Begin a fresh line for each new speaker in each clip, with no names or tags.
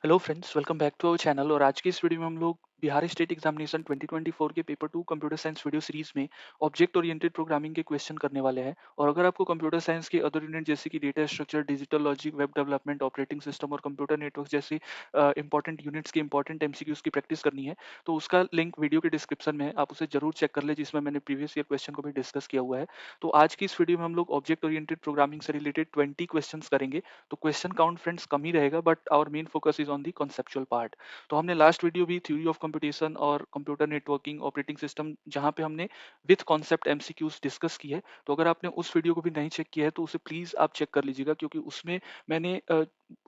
Hello friends, welcome back to our channel. और आज की इस वीडियो में हम लोग बिहार स्टेट एग्जामिनेशन 2024 के paper 2 computer science video series में ऑब्जेक्ट ओरिएंटेड प्रोग्रामिंग के क्वेश्चन करने वाले हैं। और अगर आपको कंप्यूटर साइंस के अदर यूनिट जैसे कि data structure, digital logic, web development, operating system और कंप्यूटर नेटवर्क जैसे इंपॉर्टेंट यूनिट्स के इंपॉर्टेंट एमसीक्यूज की प्रैक्टिस करनी है, तो उसका लिंक वीडियो के डिस्क्रिप्शन में है, आप उसे जरूर चेक कर ले, जिसमें मैंने प्रीवियस ईयर क्वेश्चन को भी डिस्कस किया हुआ है। तो आज की इस वीडियो में हम लोग ऑब्जेक्ट ओरिएंटेड प्रोग्रामिंग से रिलेटेड 20 क्वेश्चन करेंगे। तो क्वेश्चन काउंट फ्रेंड्स कम ही रहेगा, but our main focus is on the conceptual part. तो हमने लास्ट वीडियो भी थ्योरी ऑफ कंप्यूटेशन और कंप्यूटर नेटवर्किंग, ऑपरेटिंग सिस्टम, जहां पे हमने विथ कॉन्सेप्ट एमसीक्यूज डिस्कस की है। तो अगर आपने उस वीडियो को भी नहीं चेक किया है तो उसे प्लीज आप चेक कर लीजिएगा, क्योंकि उसमें मैंने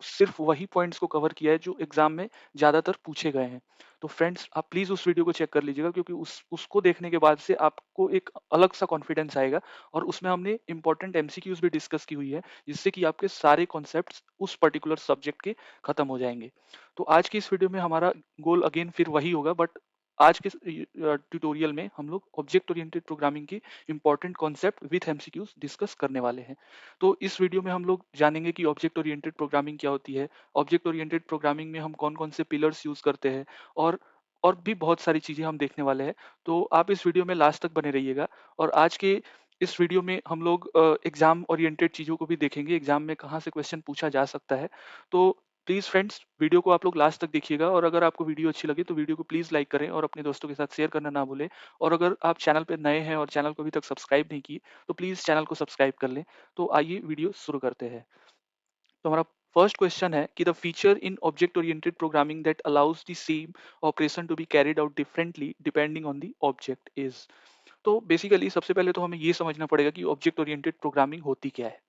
सिर्फ वही पॉइंट्स को कवर किया है जो एग्जाम में ज्यादातर पूछे गए हैं। तो फ्रेंड्स, आप प्लीज उस वीडियो को चेक कर लीजिएगा, क्योंकि उसको देखने के बाद से आपको एक अलग सा कॉन्फिडेंस आएगा। और उसमें हमने इंपॉर्टेंट एमसीक्यूज भी डिस्कस की हुई है, जिससे कि आपके सारे कॉन्सेप्ट्स उस पर्टिकुलर सब्जेक्ट के खत्म हो जाएंगे। तो आज की इस वीडियो में हमारा गोल अगेन फिर वही होगा, बट आज के ट्यूटोरियल में हम लोग ऑब्जेक्ट ओरिएंटेड प्रोग्रामिंग की important concept with MCQs discuss करने वाले हैं। तो इस वीडियो में हम लोग जानेंगे कि ऑब्जेक्ट ओरिएंटेड प्रोग्रामिंग क्या होती है, ऑब्जेक्ट ओरिएंटेड प्रोग्रामिंग में हम कौन कौन से पिलर्स यूज करते हैं, और भी बहुत सारी चीजें हम देखने वाले हैं। तो आप इस वीडियो में लास्ट तक बने रहिएगा। और आज के इस वीडियो में हम लोग एग्जाम ओरिएंटेड चीजों को भी देखेंगे, एग्जाम में कहाँ से क्वेश्चन पूछा जा सकता है। तो प्लीज फ्रेंड्स, वीडियो को आप लोग लास्ट तक देखिएगा। और अगर आपको वीडियो अच्छी लगे तो वीडियो को प्लीज लाइक करें और अपने दोस्तों के साथ शेयर करना ना भूलें। और अगर आप चैनल पर नए हैं और चैनल को अभी तक सब्सक्राइब नहीं किए, तो प्लीज चैनल को सब्सक्राइब कर लें। तो आइए वीडियो शुरू करते हैं। तो हमारा फर्स्ट क्वेश्चन है कि the feature in object oriented programming that allows the same operation to be carried out differently depending on the object is. तो बेसिकली सबसे पहले तो हमें ये समझना पड़ेगा कि ऑब्जेक्ट ओरिएंटेड प्रोग्रामिंग होती क्या है।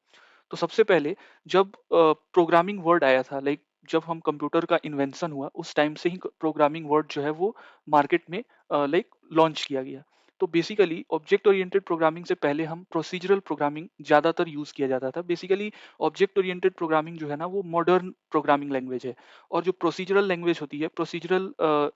तो सबसे पहले जब प्रोग्रामिंग वर्ड आया था, लाइक जब हम कंप्यूटर का इन्वेंशन हुआ, उस टाइम से ही प्रोग्रामिंग वर्ड जो है वो मार्केट में लाइक लॉन्च किया गया। तो बेसिकली ऑब्जेक्ट ओरिएंटेड प्रोग्रामिंग से पहले हम प्रोसीजरल प्रोग्रामिंग ज्यादातर यूज किया जाता था। बेसिकली ऑब्जेक्ट ओरिएंटेड प्रोग्रामिंग जो है ना, वो मॉडर्न प्रोग्रामिंग लैंग्वेज है। और जो प्रोसीजरल लैंग्वेज होती है, प्रोसीजरल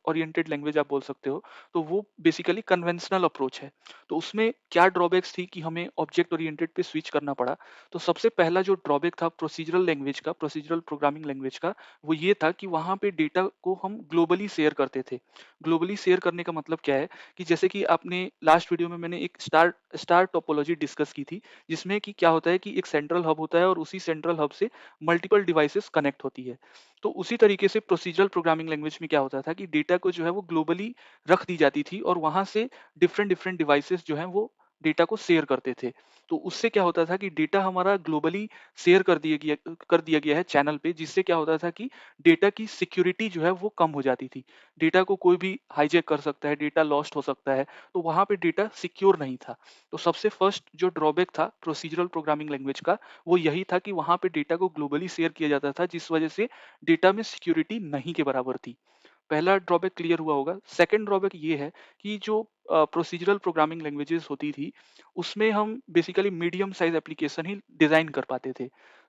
ओरिएंटेड लैंग्वेज आप बोल सकते हो, तो वो बेसिकली कन्वेंशनल अप्रोच है। तो उसमें क्या ड्रॉबैक्स थी कि हमें ऑब्जेक्ट ओरिएंटेड पे स्विच करना पड़ा। तो सबसे पहला जो ड्रॉबैक था प्रोसीजरल लैंग्वेज का, प्रोसीजरल प्रोग्रामिंग लैंग्वेज का, वो ये था कि वहां पे डेटा को हम ग्लोबली शेयर करते थे। ग्लोबली शेयर करने का मतलब क्या है कि जैसे कि आपने लास्ट वीडियो में मैंने एक स्टार स्टार टोपोलॉजी डिस्कस की थी, जिसमें कि क्या होता है कि एक सेंट्रल हब होता है और उसी सेंट्रल हब से मल्टीपल डिवाइसेस कनेक्ट होती है। तो उसी तरीके से प्रोसीजरल प्रोग्रामिंग लैंग्वेज में क्या होता था कि डेटा को जो है वो ग्लोबली रख दी जाती थी, और वहां से डिफरेंट डिफरेंट डिवाइसेस जो है वो डेटा को शेयर करते थे। तो उससे क्या होता था कि डेटा हमारा ग्लोबली शेयर कर दिया गया है चैनल पे, जिससे क्या होता था कि डेटा की सिक्योरिटी जो है वो कम हो जाती थी। डेटा को कोई भी हाईजैक कर सकता है, डेटा लॉस्ट हो सकता है, तो वहां पे डेटा सिक्योर नहीं था। तो सबसे फर्स्ट जो ड्रॉबैक था प्रोसीजरल प्रोग्रामिंग लैंग्वेज का, वो यही था कि वहां पे डेटा को ग्लोबली शेयर किया जाता था, जिस वजह से डेटा में सिक्योरिटी नहीं के बराबर थी। पहला ड्रॉबैक क्लियर हुआ होगा। सेकंड ड्रॉबैक ये है कि जो प्रोसीजरल प्रोग्रामिंग लैंग्वेजेस होती थी, उसमें हम बेसिकली मीडियम साइज एप्लीकेशन ही डिजाइन कर पाते थे।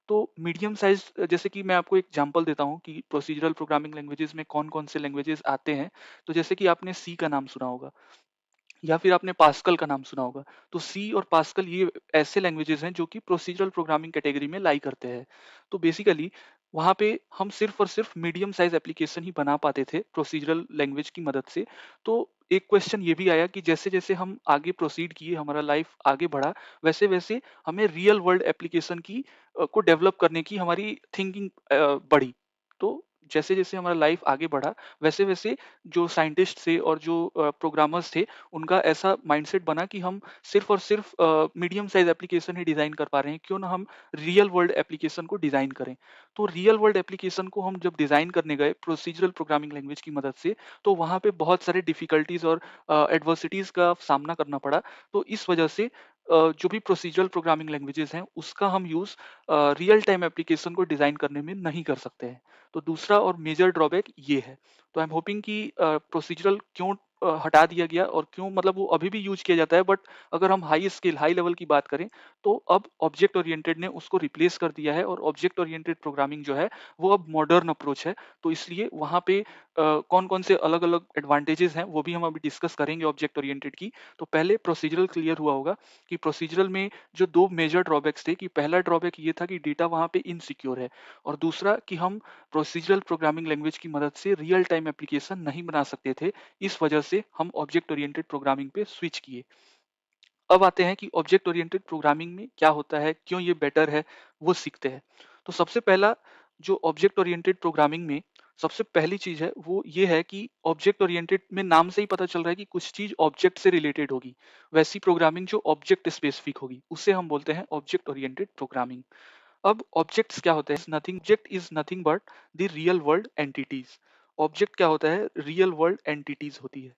तो मीडियम साइज, जैसे कि मैं आपको एक एग्जांपल देता हूँ कि प्रोसीजरल प्रोग्रामिंग लैंग्वेजेस में कौन कौन से लैंग्वेजेस आते हैं। तो जैसे कि आपने सी का नाम सुना होगा, या फिर आपने पास्कल का नाम सुना होगा। तो सी और पास्कल ये ऐसे लैंग्वेजेस हैं जो कि प्रोसीजरल प्रोग्रामिंग कैटेगरी में लाई करते हैं। तो बेसिकली वहाँ पे हम सिर्फ और सिर्फ मीडियम साइज एप्लीकेशन ही बना पाते थे प्रोसीजरल लैंग्वेज की मदद से। तो एक क्वेश्चन ये भी आया कि जैसे जैसे हम आगे प्रोसीड किए, हमारा लाइफ आगे बढ़ा, वैसे वैसे हमें रियल वर्ल्ड एप्लीकेशन की को डेवलप करने की हमारी थिंकिंग बढ़ी। तो जैसे जैसे हमारा लाइफ आगे बढ़ा, वैसे वैसे जो साइंटिस्ट थे और जो प्रोग्रामर्स थे, उनका ऐसा माइंडसेट बना कि हम सिर्फ और सिर्फ मीडियम साइज एप्लीकेशन ही डिजाइन कर पा रहे हैं, क्यों ना हम रियल वर्ल्ड एप्लीकेशन को डिजाइन करें। तो रियल वर्ल्ड एप्लीकेशन को हम जब डिजाइन करने गए प्रोसीजरल प्रोग्रामिंग लैंग्वेज की मदद से, तो वहां पे बहुत सारे डिफिकल्टीज और एडवर्सिटीज का सामना करना पड़ा। तो इस वजह से जो भी प्रोसीजरल प्रोग्रामिंग लैंग्वेजेस हैं, उसका हम यूज रियल टाइम एप्लीकेशन को डिजाइन करने में नहीं कर सकते हैं। तो दूसरा और मेजर ड्रॉबैक ये है। तो आई एम होपिंग कि प्रोसीजरल क्यों हटा दिया गया और क्यों मतलब वो अभी भी यूज किया जाता है, बट अगर हम हाई स्किल हाई लेवल की बात करें तो अब ऑब्जेक्ट ओरिएंटेड ने उसको रिप्लेस कर दिया है और ऑब्जेक्ट ओरिएंटेड प्रोग्रामिंग जो है वो अब मॉडर्न अप्रोच है। तो इसलिए वहाँ पे कौन कौन से अलग अलग एडवांटेजेस हैं वो भी हम अभी डिस्कस करेंगे ऑब्जेक्ट ओरिएंटेड की। तो पहले प्रोसीजरल क्लियर हुआ होगा कि प्रोसीजरल में जो दो मेजर ड्रॉबैक्स थे कि पहला ड्रॉबैक ये था कि डेटा वहाँ पे इनसिक्योर है और दूसरा कि हम प्रोसीजरल प्रोग्रामिंग लैंग्वेज की मदद से रियल टाइम एप्लीकेशन नहीं बना सकते थे। इस वजह से हम ऑब्जेक्ट ओरिएंटेड प्रोग्रामिंग पे स्विच किए। अब आते हैं कि ऑब्जेक्ट ओरिएंटेड प्रोग्रामिंग में क्या होता है, क्यों ये बेटर है, वो सीखते हैं। तो सबसे पहला जो ऑब्जेक्ट ओरिएंटेड प्रोग्रामिंग में सबसे पहली चीज है वो ये है कि ऑब्जेक्ट ओरिएंटेड में नाम से ही पता चल रहा है कि कुछ चीज ऑब्जेक्ट से रिलेटेड होगी। वैसी प्रोग्रामिंग जो ऑब्जेक्ट स्पेसिफिक होगी उसे हम बोलते हैं ऑब्जेक्ट ओरिएंटेड प्रोग्रामिंग। अब ऑब्जेक्ट्स क्या होते हैं? Nothing object is nothing but the real world entities. Object क्या होता है? रियल वर्ल्ड एंटिटीज होती है।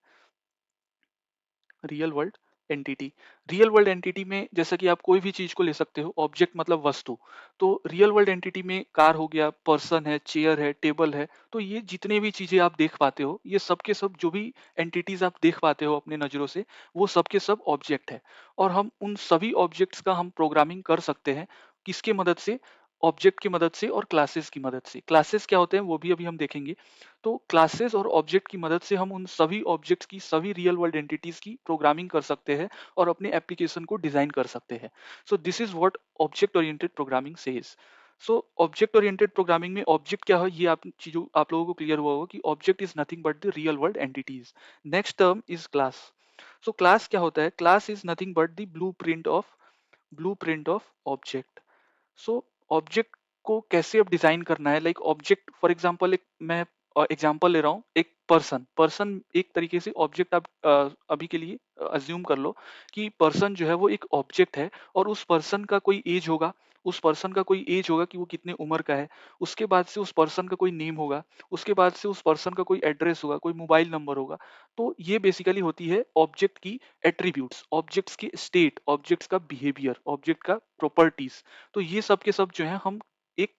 Real world entity. Real world entity में जैसा कि आप कोई भी चीज को ले सकते हो, ऑब्जेक्ट मतलब वस्तु। तो रियल वर्ल्ड एंटिटी में कार हो गया, पर्सन है, चेयर है, टेबल है। तो ये जितने भी चीजें आप देख पाते हो, ये सब के सब जो भी एंटिटीज आप देख पाते हो अपने नजरों से, वो सब के सब ऑब्जेक्ट है। और हम उन सभी ऑब्जेक्ट्स का हम प्रोग्रामिंग कर सकते हैं। किसके मदद से? ऑब्जेक्ट की मदद से और क्लासेस की मदद से। क्लासेस क्या होते हैं वो भी अभी हम देखेंगे। तो क्लासेस और ऑब्जेक्ट की मदद से हम उन सभी ऑब्जेक्ट्स की, सभी रियल वर्ल्ड एंटिटीज की प्रोग्रामिंग कर सकते हैं और अपने एप्लीकेशन को डिजाइन कर सकते हैं। So this is what object oriented programming says. So object oriented programming में ऑब्जेक्ट क्या है, ये आप लोगों को क्लियर हुआ होगा कि object is nothing but the real world entities. Next term is class. So class क्या होता है? Class is nothing but the blue print of object. So object को कैसे अब डिजाइन करना है, लाइक ऑब्जेक्ट फॉर एग्जांपल, एक मैं एग्जांपल ले रहा हूँ, एक पर्सन। पर्सन एक तरीके से ऑब्जेक्ट। आप अभी के लिए अज्यूम कर लो कि पर्सन जो है वो एक ऑब्जेक्ट है और उस पर्सन का कोई एज होगा। उस पर्सन का कोई एज होगा कि वो कितने उम्र का है। उसके बाद से उस पर्सन का कोई नेम होगा। उसके बाद से उस पर्सन का कोई एड्रेस होगा, कोई मोबाइल नंबर होगा। तो ये बेसिकली होती है ऑब्जेक्ट की एट्रीब्यूट्स, ऑब्जेक्ट्स की स्टेट, ऑब्जेक्ट्स का बिहेवियर, ऑब्जेक्ट का प्रॉपर्टीज। तो ये सब के सब जो है हम एक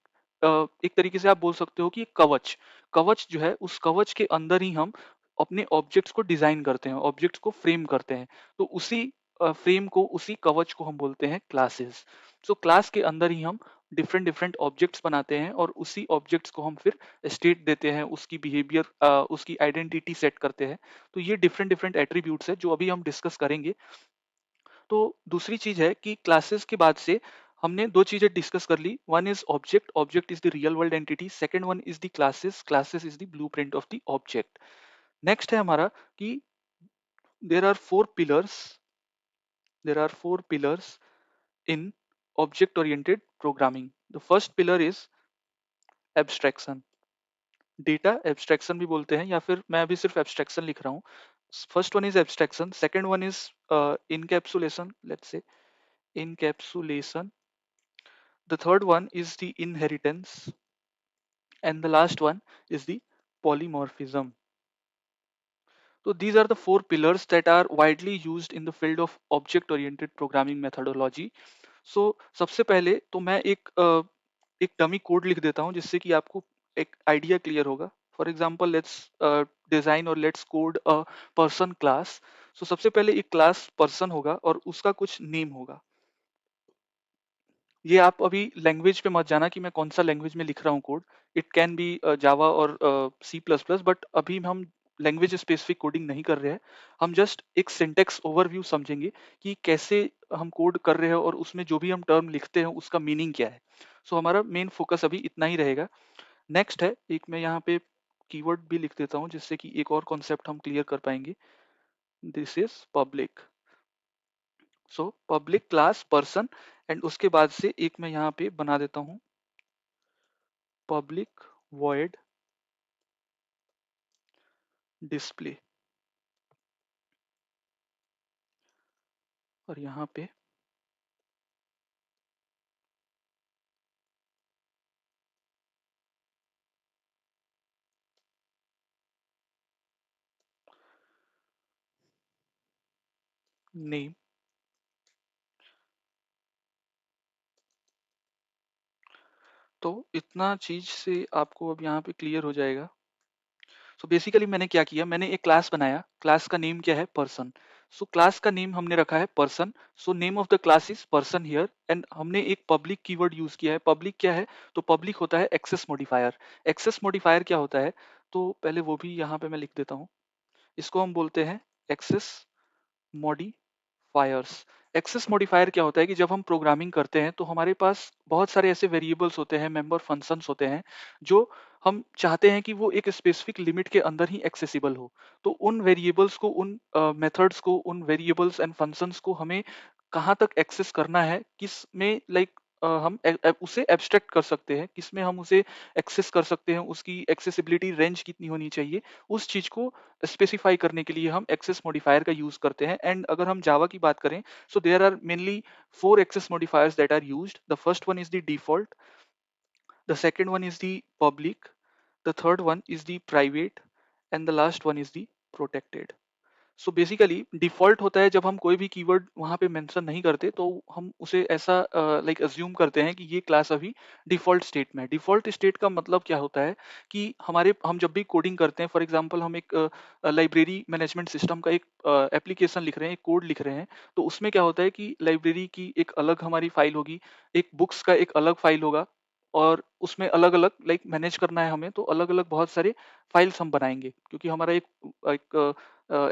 एक तरीके से आप बोल सकते हो कि एक कवच। कवच जो है उस कवच के अंदर ही हम अपने ऑब्जेक्ट्स को डिजाइन करते हैं, ऑब्जेक्ट्स को फ्रेम करते हैं। तो उसी फ्रेम को, उसी कवच को हम बोलते हैं क्लासेस। सो क्लास के अंदर ही हम डिफरेंट डिफरेंट ऑब्जेक्ट्स बनाते हैं और उसी ऑब्जेक्ट्स को हम फिर स्टेट देते हैं, उसकी बिहेवियर, उसकी आइडेंटिटी सेट करते हैं। तो ये डिफरेंट डिफरेंट एट्रीब्यूट्स है जो अभी हम डिस्कस करेंगे। तो दूसरी चीज है कि क्लासेस के बाद से हमने दो चीजें डिस्कस कर ली। One is object, object is the real world entity. Second one is the classes, classes is the blueprint of the object. Next है हमारा कि there are four pillars, there are four pillars in object oriented programming. The first pillar is abstraction. Data abstraction भी बोलते हैं, या फिर मैं अभी सिर्फ एब्स्ट्रैक्शन लिख रहा हूँ। First one is abstraction, second one is encapsulation, let's say encapsulation. The third one is the inheritance, and the last one is the polymorphism. So these are the four pillars that are widely used in the field of object oriented programming methodology. So सबसे पहले तो मैं एक dummy code लिख देता हूँ जिससे कि आपको एक आइडिया क्लियर होगा। फॉर एग्जाम्पल लेट्स डिजाइन और let's code a person class. So सबसे पहले एक क्लास पर्सन होगा और उसका कुछ नेम होगा। ये आप अभी लैंग्वेज पे मत जाना कि मैं कौन सा लैंग्वेज में लिख रहा हूँ कोड। इट कैन बी जावा और सी प्लस प्लस, बट अभी हम लैंग्वेज स्पेसिफिक कोडिंग नहीं कर रहे हैं। हम जस्ट एक सिंटेक्स ओवरव्यू समझेंगे कि कैसे हम कोड कर रहे हैं और उसमें जो भी हम टर्म लिखते हैं उसका मीनिंग क्या है। सो हमारा मेन फोकस अभी इतना ही रहेगा। नेक्स्ट है, एक मैं यहाँ पे कीवर्ड भी लिख देता हूँ जिससे कि एक और कॉन्सेप्ट हम क्लियर कर पाएंगे। This is public. So public class person, and उसके बाद से एक मैं यहाँ पे बना देता हूँ पब्लिक वॉइड डिस्प्ले। और यहाँ पे नेम। तो इतना चीज से आपको अब यहाँ पे क्लियर हो जाएगा। सो बेसिकली मैंने क्या किया, मैंने एक क्लास बनाया, क्लास का नेम क्या है, पर्सन। सो क्लास का नेम हमने रखा है person. So name of the class is person here, and हमने एक पब्लिक कीवर्ड यूज किया है। पब्लिक क्या है, तो पब्लिक होता है एक्सेस मॉडिफायर। एक्सेस मॉडिफायर क्या होता है, तो पहले वो भी यहाँ पे मैं लिख देता हूँ। इसको हम बोलते हैं एक्सेस मॉडिफायर्स। एक्सेस मॉडिफायर क्या होता है कि जब हम प्रोग्रामिंग करते हैं तो हमारे पास बहुत सारे ऐसे वेरिएबल्स होते हैं, मेंबर फंक्शंस होते हैं, जो हम चाहते हैं कि वो एक स्पेसिफिक लिमिट के अंदर ही एक्सेसिबल हो। तो उन वेरिएबल्स को, उन मेथड्स को, उन वेरिएबल्स एंड फंक्शंस को हमें कहाँ तक एक्सेस करना है, किस में लाइक हम उसे एब्स्ट्रैक्ट कर सकते हैं, किस में हम उसे एक्सेस कर सकते हैं, उसकी एक्सेसिबिलिटी रेंज कितनी होनी चाहिए, उस चीज को स्पेसिफाई करने के लिए हम एक्सेस मॉडिफायर का यूज करते हैं। एंड अगर हम जावा की बात करें, so there are mainly 4 access modifiers that are used. The first one is the default, the second one is the public, the third one is the private, and the last one is the protected. So basically default होता है जब हम कोई भी keyword वहां पे mention नहीं करते, तो हम उसे ऐसा लाइक अज्यूम करते हैं कि ये क्लास अभी डिफॉल्ट स्टेट में है। डिफॉल्ट स्टेट का मतलब क्या होता है कि हम जब भी कोडिंग करते हैं, फॉर एग्जांपल हम एक लाइब्रेरी मैनेजमेंट सिस्टम का एक एप्लीकेशन लिख रहे हैं, एक कोड लिख रहे हैं, तो उसमें क्या होता है कि लाइब्रेरी की एक अलग हमारी फाइल होगी, एक बुक्स का एक अलग फाइल होगा, और उसमें अलग अलग लाइक मैनेज करना है हमें, तो अलग अलग बहुत सारे फाइल्स हम बनाएंगे, क्योंकि हमारा एक एक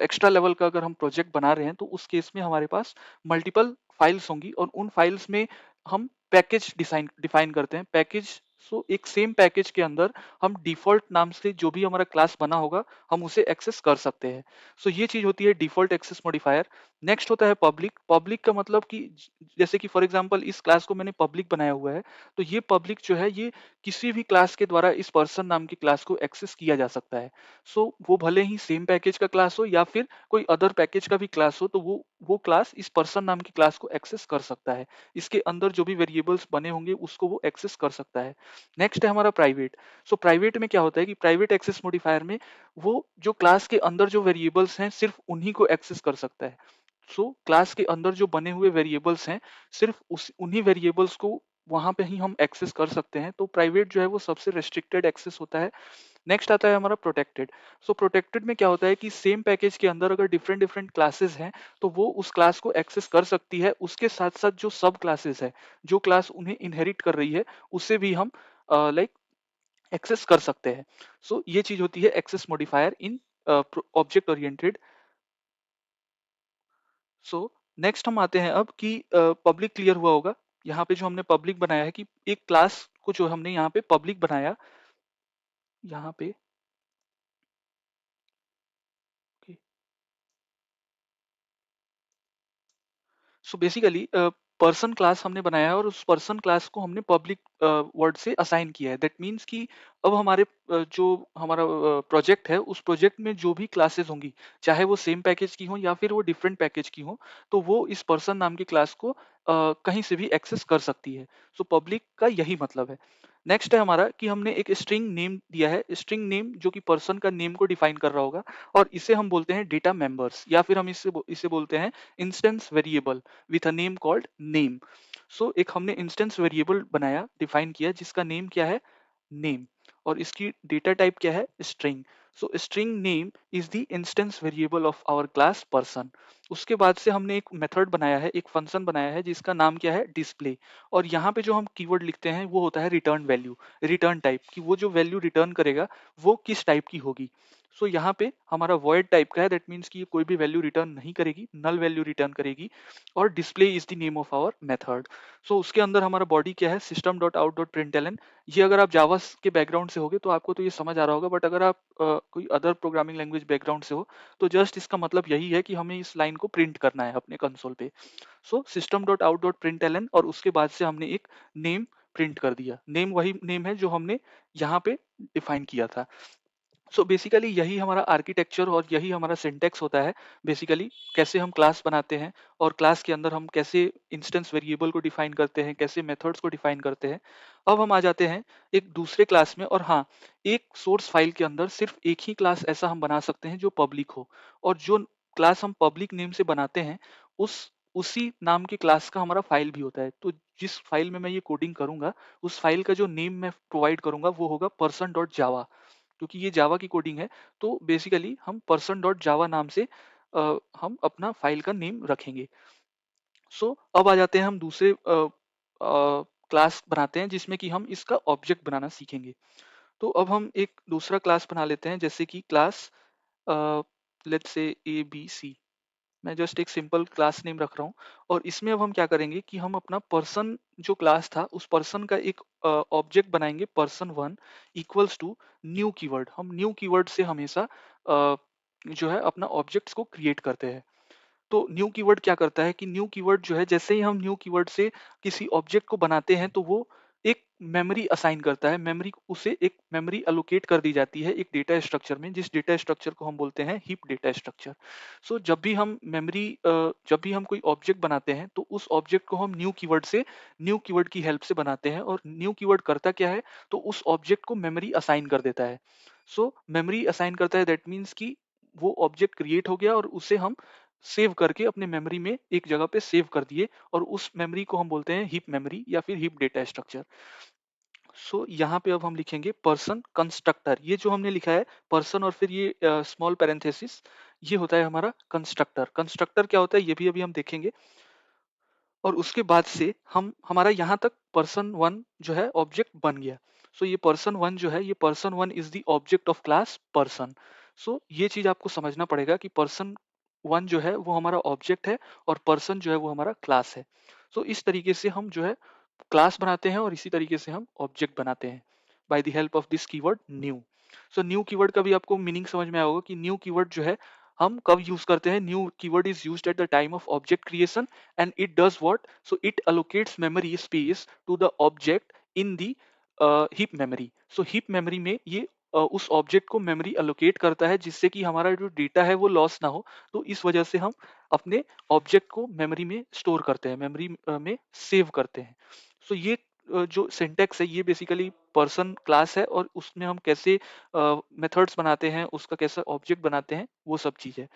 एक्स्ट्रा लेवल का अगर हम प्रोजेक्ट बना रहे हैं, तो उस केस में हमारे पास मल्टीपल फाइल्स होंगी, और उन फाइल्स में हम पैकेज डिसाइन डिफाइन करते हैं। पैकेज, सो एक सेम पैकेज के अंदर हम डिफॉल्ट नाम से जो भी हमारा क्लास बना होगा, हम उसे एक्सेस कर सकते हैं। सो ये चीज होती है डिफॉल्ट एक्सेस मॉडिफायर। नेक्स्ट होता है पब्लिक। पब्लिक का मतलब कि जैसे कि फॉर एग्जांपल इस क्लास को मैंने पब्लिक बनाया हुआ है, तो ये पब्लिक जो है, ये किसी भी क्लास के द्वारा इस पर्सन नाम की क्लास को एक्सेस किया जा सकता है। सो वो भले ही सेम पैकेज का क्लास हो या फिर कोई अदर पैकेज का भी क्लास हो, तो वो क्लास इस पर्सन नाम की क्लास को एक्सेस कर सकता है। इसके अंदर जो भी वेरिएबल्स बने होंगे उसको वो एक्सेस कर सकता है। नेक्स्ट है हमारा प्राइवेट। सो प्राइवेट में क्या होता है कि प्राइवेट एक्सेस मॉडिफायर में वो जो क्लास के अंदर जो वेरिएबल्स हैं, सिर्फ उन्हीं को एक्सेस कर सकता है। सो क्लास के अंदर जो बने हुए वेरिएबल्स हैं, सिर्फ उस उन्हीं वेरिएबल्स को वहां पे ही हम एक्सेस कर सकते हैं। तो प्राइवेट जो है वो सबसे रेस्ट्रिक्टेड एक्सेस होता है। नेक्स्ट आता है हमारा प्रोटेक्टेड। सो प्रोटेक्टेड में क्या होता है कि सेम पैकेज के अंदर अगर डिफरेंट डिफरेंट क्लासेस हैं, तो वो उस क्लास को एक्सेस कर सकती है। उसके साथ साथ जो सब क्लासेस है, जो क्लास उन्हें इनहेरिट कर रही है, उसे भी हम लाइक एक्सेस कर सकते हैं। सो ये चीज होती है एक्सेस मॉडिफायर इन ऑब्जेक्ट ओरिएंटेड। सो नेक्स्ट हम आते हैं अब कि पब्लिक क्लियर हुआ होगा। यहाँ पे जो हमने पब्लिक बनाया है कि एक क्लास को जो हमने यहाँ पे पब्लिक बनाया, यहाँ पे सो बेसिकली पर्सन क्लास हमने बनाया है, और उस पर्सन क्लास को हमने पब्लिक वर्ड से असाइन किया है। दैट मीन्स कि अब हमारे जो हमारा प्रोजेक्ट है, उस प्रोजेक्ट में जो भी क्लासेस होंगी, चाहे वो सेम पैकेज की हो या फिर वो डिफरेंट पैकेज की हो, तो वो इस पर्सन नाम की क्लास को कहीं से भी एक्सेस कर सकती है। सो पब्लिक का यही मतलब है। नेक्स्ट है हमारा कि हमने एक स्ट्रिंग नेम दिया है, स्ट्रिंग नेम जो कि पर्सन का नेम को डिफाइन कर रहा होगा, और इसे हम बोलते हैं डेटा मेंबर्स, या फिर हम इसे बोलते हैं instance variable with a name called name. So एक हमने इंस्टेंस वेरिएबल बनाया, डिफाइन किया, जिसका नेम क्या है, नेम, और इसकी डेटा टाइप क्या है, string. So string name is the instance variable of our class person. उसके बाद से हमने एक मेथड बनाया है, एक फंक्शन बनाया है, जिसका नाम क्या है, डिस्प्ले। और यहाँ पे जो हम कीवर्ड लिखते हैं वो होता है रिटर्न वैल्यू, रिटर्न टाइप, कि वो जो वैल्यू रिटर्न करेगा वो किस टाइप की होगी। सो यहाँ पे हमारा वॉइड टाइप का है, दैट मीन्स कि ये कोई भी वैल्यू रिटर्न नहीं करेगी, नल वैल्यू रिटर्न करेगी। और display is the name of our method. So उसके अंदर हमारा बॉडी क्या है, system dot out dot println. ये अगर आप जावा के बैकग्राउंड से होगे तो आपको तो ये समझ आ रहा होगा, बट अगर आप कोई अदर प्रोग्रामिंग लैंग्वेज बैकग्राउंड से हो, तो जस्ट इसका मतलब यही है कि हमें इस लाइन को प्रिंट करना है अपने कंसोल पे। So system dot out dot println, और उसके बाद से हमने एक नेम प्रिंट कर दिया। नेम वही नेम है जो हमने यहाँ पे डिफाइन किया था। सो बेसिकली यही हमारा आर्किटेक्चर और यही हमारा सिंटेक्स होता है। बेसिकली कैसे हम क्लास बनाते हैं, और क्लास के अंदर हम कैसे इंस्टेंस वेरिएबल को डिफाइन करते हैं, कैसे मेथड्स को डिफाइन करते हैं। अब हम आ जाते हैं एक दूसरे क्लास में, और हाँ, एक सोर्स फाइल के अंदर सिर्फ एक ही क्लास ऐसा हम बना सकते हैं जो पब्लिक हो, और जो क्लास हम पब्लिक नेम से बनाते हैं, उसी नाम की क्लास का हमारा फाइल भी होता है। तो जिस फाइल में मैं ये कोडिंग करूंगा, उस फाइल का जो नेम मैं प्रोवाइड करूंगा वो होगा पर्सन डॉट जावा। क्योंकि ये जावा की कोडिंग है, तो बेसिकली हम person.java नाम से हम अपना फाइल का नेम रखेंगे। अब आ जाते हैं हम दूसरे क्लास बनाते हैं जिसमें कि हम इसका ऑब्जेक्ट बनाना सीखेंगे। तो अब हम एक दूसरा क्लास बना लेते हैं, जैसे कि क्लास लेट्स से ABC। मैं जस्ट एक सिंपल क्लास नेम रख रहा हूँ, और इसमें अब हम क्या करेंगे कि हम अपना पर्सन जो क्लास था उस पर्सन का एक ऑब्जेक्ट बनाएंगे, person1 equals to new keyword. हम न्यू कीवर्ड से हमेशा जो है अपना ऑब्जेक्ट्स को क्रिएट करते हैं। तो न्यू कीवर्ड क्या करता है कि न्यू कीवर्ड जो है, जैसे ही हम न्यू कीवर्ड से किसी ऑब्जेक्ट को बनाते हैं तो वो एक मेमोरी असाइन करता है, मेमोरी उसे एक मेमोरी अलोकेट कर दी जाती है एक डेटा स्ट्रक्चर में, जिस डेटा स्ट्रक्चर को हम बोलते हैं हीप डेटा स्ट्रक्चर। जब भी हम जब भी हम कोई ऑब्जेक्ट बनाते हैं तो उस ऑब्जेक्ट को हम न्यू कीवर्ड की हेल्प से बनाते हैं, और न्यू कीवर्ड करता क्या है, तो उस ऑब्जेक्ट को मेमोरी असाइन कर देता है। मेमोरी असाइन करता है, दैट मीन्स कि वो ऑब्जेक्ट क्रिएट हो गया और उसे हम सेव करके अपने मेमोरी में एक जगह पे सेव कर दिए, और उस मेमोरी को हम बोलते हैं हीप मेमोरी या फिर हीप डेटा स्ट्रक्चर। यहाँ पे अब हम लिखेंगे पर्सन कंस्ट्रक्टर। ये जो हमने लिखा है पर्सन और फिर ये स्मॉल पैरेंथेसिस, ये होता है हमारा कंस्ट्रक्टर। कंस्ट्रक्टर क्या होता है ये भी अभी हम देखेंगे। और उसके बाद से हम हमारा यहाँ तक person1 जो है ऑब्जेक्ट बन गया। ये person1 जो है, ये person1 is the object of class person. ये चीज आपको समझना पड़ेगा कि person1 जो है वो हमारा ऑब्जेक्ट है, और पर्सन जो है वो हमारा क्लास है। इस तरीके से हम जो है क्लास बनाते हैं, और इसी तरीके से हम ऑब्जेक्ट बनाते हैं by the help of this keyword new. New keyword का भी आपको मीनिंग समझ में आया होगा कि न्यू कीवर्ड जो है हम कब यूज करते हैं। New keyword is used eight the time of object creation, and it does what, so it allocates memory space to the object in the heap memory। heap memory में ये उस object को मेमोरी अलोकेट करता है, जिससे कि हमारा जो डेटा है वो लॉस ना हो। तो इस वजह से हम अपने ऑब्जेक्ट को मेमोरी में स्टोर करते हैं, मेमोरी में सेव करते हैं। ये जो सिंटेक्स है ये बेसिकली पर्सन क्लास है, और उसमें हम कैसे मेथड्स बनाते हैं, उसका कैसा ऑब्जेक्ट बनाते हैं, वो सब चीज़ है।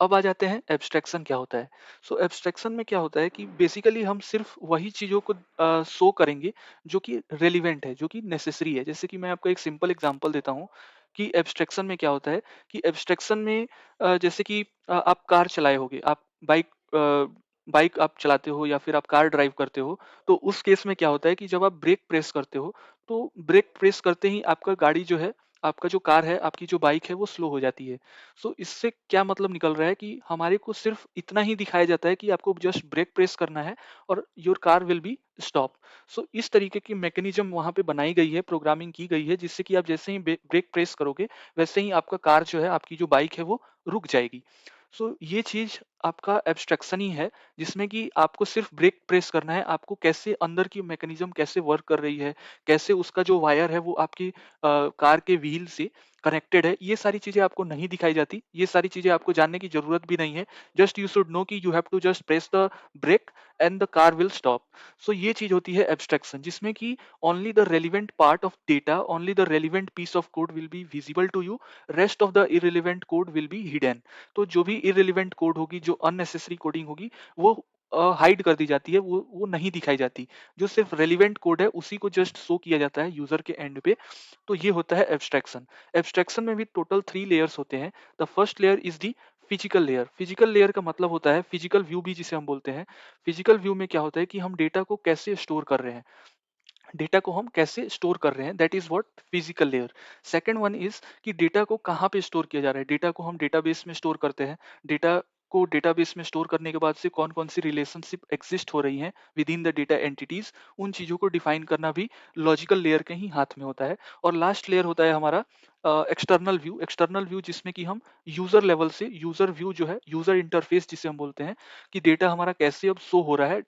अब आ जाते हैं एब्स्ट्रैक्शन क्या होता है। एब्स्ट्रैक्शन में क्या होता है कि बेसिकली हम सिर्फ वही चीज़ों को शो करेंगे जो कि रेलिवेंट है, जो कि नेसेसरी है। जैसे कि मैं आपको एक सिंपल एग्जांपल देता हूँ कि एब्स्ट्रैक्शन में क्या होता है कि एब्स्ट्रैक्शन में जैसे कि आप कार चलाए होगे, आप बाइक आप चलाते हो या फिर आप कार ड्राइव करते हो। तो उस केस में क्या होता है कि जब आप ब्रेक प्रेस करते हो, तो ब्रेक प्रेस करते ही आपका गाड़ी जो है, आपका जो कार है, आपकी जो बाइक है वो स्लो हो जाती है। इससे क्या मतलब निकल रहा है कि हमारे को सिर्फ इतना ही दिखाया जाता है कि आपको जस्ट ब्रेक प्रेस करना है और your car will be stop. इस तरीके की मैकेनिज्म वहां पे बनाई गई है, प्रोग्रामिंग की गई है, जिससे कि आप जैसे ही ब्रेक प्रेस करोगे वैसे ही आपका कार जो है, आपकी जो बाइक है वो रुक जाएगी। ये चीज आपका एब्स्ट्रैक्शन ही है, जिसमें कि आपको सिर्फ ब्रेक प्रेस करना है। आपको कैसे अंदर की मैकेनिज्म कैसे वर्क कर रही है, कैसे उसका जो वायर है वो आपकी कार के व्हील से कनेक्टेड है, ये सारी चीजें आपको नहीं दिखाई जाती। ये सारी चीजें आपको जानने की जरूरत भी नहीं है। जस्ट यू शुड नो कि you have to just press the brake and the car will stop. ये चीज होती है एब्स्ट्रैक्शन, जिसमें कि only the relevant part of data, only the relevant piece of code will be visible to you, rest of the irrelevant code will be hidden. तो जो भी irrelevant code होगी, जो अननेसेसरी कोडिंग होगी, वो हाइड कर दी जाती है, वो नहीं दिखाई जाती। जो सिर्फ रेलिवेंट कोड है उसी को जस्ट शो किया जाता है यूजर के एंड पे। तो ये होता है एब्स्ट्रैक्शन। एब्स्ट्रैक्शन में भी टोटल 3 लेयर्स होते हैं। The first layer is the physical layer. Physical layer का मतलब होता है फिजिकल व्यू भी जिसे हम बोलते हैं। फिजिकल व्यू में क्या होता है कि हम डेटा को कैसे स्टोर कर रहे हैं, डेटा को हम कैसे स्टोर कर रहे हैं, that is what physical layer. Second one is कि डेटा को कहाँ पे स्टोर किया जा रहा है। डेटा को हम डेटाबेस में स्टोर करते हैं। डेटा को डेटाबेस में स्टोर करने के बाद से कौन कौन सी रिलेशनशिप एग्जिस्ट हो रही हैं with in the data entities, उन चीजों को डिफाइन करना भी लॉजिकल लेयर के ही हाथ में होता है। और लास्ट लेयर होता है हमारा एक्सटर्नल व्यू। एक्सटर्नल व्यू जिसमें कि हम यूजर लेवल से, यूजर व्यू जो है, यूजर इंटरफेस जिसे हम बोलते हैं, कि डेटा हमारा कैसे अब शो हो रहा है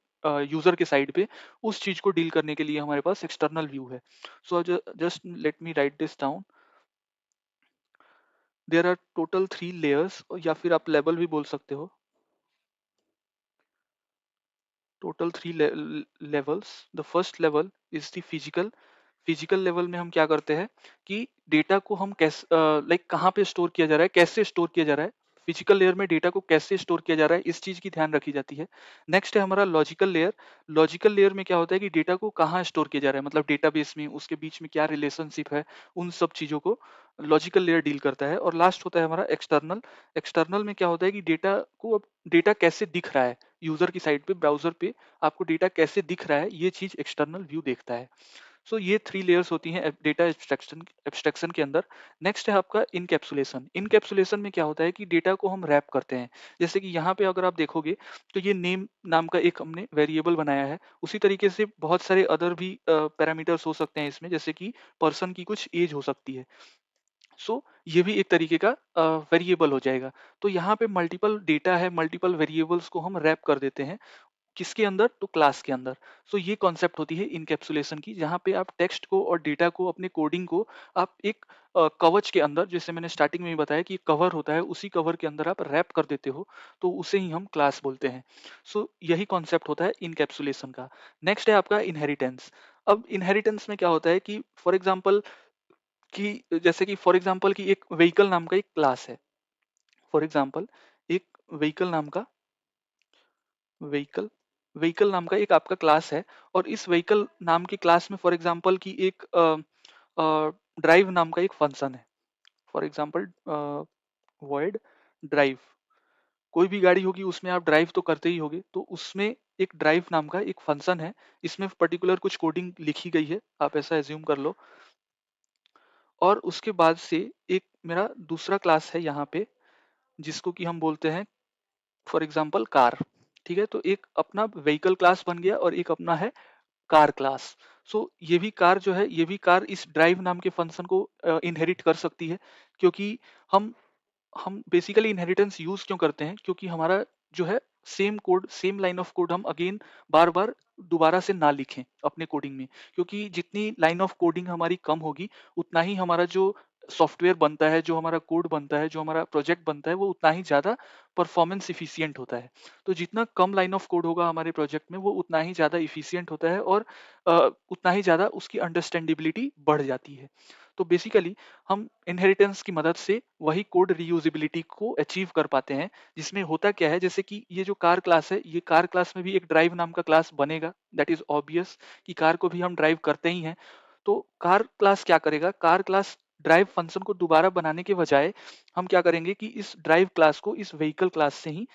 यूजर के साइड पे, उस चीज को डील करने के लिए हमारे पास एक्सटर्नल व्यू है। Just let me write this down. There are total 3 layers, या फिर आप लेवल भी बोल सकते हो। Total 3 levels. The first level is the physical. Physical level में हम क्या करते हैं कि डेटा को हम कैसे, लाइक कहाँ पे स्टोर किया जा रहा है, कैसे स्टोर किया जा रहा है। फिजिकल लेयर में डेटा को कैसे स्टोर किया जा रहा है, इस चीज़ की ध्यान रखी जाती है। नेक्स्ट है हमारा लॉजिकल लेयर। लॉजिकल लेयर में क्या होता है कि डेटा को कहाँ स्टोर किया जा रहा है, मतलब डेटाबेस में, उसके बीच में क्या रिलेशनशिप है, उन सब चीज़ों को लॉजिकल लेयर डील करता है। और लास्ट होता है हमारा एक्सटर्नल। एक्सटर्नल में क्या होता है कि डेटा को, अब डेटा कैसे दिख रहा है यूजर की साइड पे, ब्राउजर पे आपको डेटा कैसे दिख रहा है, ये चीज़ एक्सटर्नल व्यू देखता है। सो ये 3 लेयर्स होती हैं डेटा एब्स्ट्रैक्शन एब्स्ट्रैक्शन के अंदर। नेक्स्ट है आपका इनकैप्सुलेशन। इनकैप्सुलेशन में क्या होता है कि डेटा को हम रैप करते हैं। जैसे कि यहाँ पे अगर आप देखोगे तो ये नेम नाम का एक हमने वेरिएबल बनाया है। उसी तरीके से बहुत सारे अदर भी पैरामीटर्स हो सकते हैं इसमें, जैसे कि पर्सन की कुछ एज हो सकती है। सो ये भी एक तरीके का वेरिएबल हो जाएगा। तो यहाँ पे मल्टीपल डेटा है, मल्टीपल वेरिएबल्स को हम रैप कर देते हैं। किसके अंदर? तो क्लास के अंदर। सो ये कॉन्सेप्ट होती है इनकैप्सुलेशन की, जहाँ पे आप टेक्स्ट को और डेटा को, अपने कोडिंग को आप एक कवच के अंदर, जैसे मैंने स्टार्टिंग में ही बताया कि कवर होता है, उसी कवर के अंदर आप रैप कर देते हो, तो उसे ही हम क्लास बोलते हैं। सो यही कॉन्सेप्ट होता है इनकैप्सुलेशन का। नेक्स्ट है आपका इनहेरिटेंस। अब इनहेरिटेंस में क्या होता है कि फॉर एग्जाम्पल, कि जैसे कि फॉर एग्जाम्पल कि एक व्हीकल नाम का एक क्लास है। फॉर एग्जाम्पल एक व्हीकल नाम का व्हीकल व्हीकल नाम का एक आपका क्लास है, और इस व्हीकल नाम की क्लास में फॉर एग्जांपल की एक ड्राइव नाम का एक फंक्शन है। For example void drive. कोई भी गाड़ी होगी उसमें आप ड्राइव तो करते ही होगे, तो उसमें एक ड्राइव नाम का एक फंक्शन है। इसमें पर्टिकुलर कुछ कोडिंग लिखी गई है, आप ऐसा एज्यूम कर लो। और उसके बाद से एक मेरा दूसरा क्लास है यहाँ पे, जिसको कि हम बोलते हैं फॉर एग्जांपल कार। ठीक है, तो एक अपना व्हीकल क्लास बन गया और एक अपना है कार क्लास। सो ये भी कार जो है, ये भी कार इस ड्राइव नाम के फंक्शन को इनहेरिट कर सकती है। क्योंकि हम हम बेसिकली इनहेरिटेंस यूज क्यों करते हैं, क्योंकि हमारा जो है same code, same line of code हम अगेन बार बार दोबारा से ना लिखें अपने कोडिंग में। क्योंकि जितनी लाइन ऑफ कोडिंग हमारी कम होगी, उतना ही हमारा जो सॉफ्टवेयर बनता है, जो हमारा कोड बनता है, जो हमारा प्रोजेक्ट बनता है, वो उतना ही ज़्यादा परफॉर्मेंस इफिशियंट होता है। तो जितना कम लाइन ऑफ कोड होगा हमारे प्रोजेक्ट में, वो उतना ही ज़्यादा इफिशियंट होता है, और उतना ही ज़्यादा उसकी अंडरस्टैंडेबिलिटी बढ़ जाती है। तो बेसिकली हम इनहेरिटेंस की मदद से वही कोड रीयूजेबिलिटी को अचीव कर पाते हैं। जिसमें होता क्या है, जैसे कि ये जो कार क्लास है, ये कार क्लास में भी एक ड्राइव नाम का क्लास बनेगा। दैट इज ऑब्वियस कि कार को भी हम ड्राइव करते ही हैं। तो कार क्लास क्या करेगा, कार क्लास ड्राइव फंक्शन को दोबारा बनाने के बजाय हम क्या करेंगे कि इस ड्राइव क्लास को इस व्हीकल क्लास से ही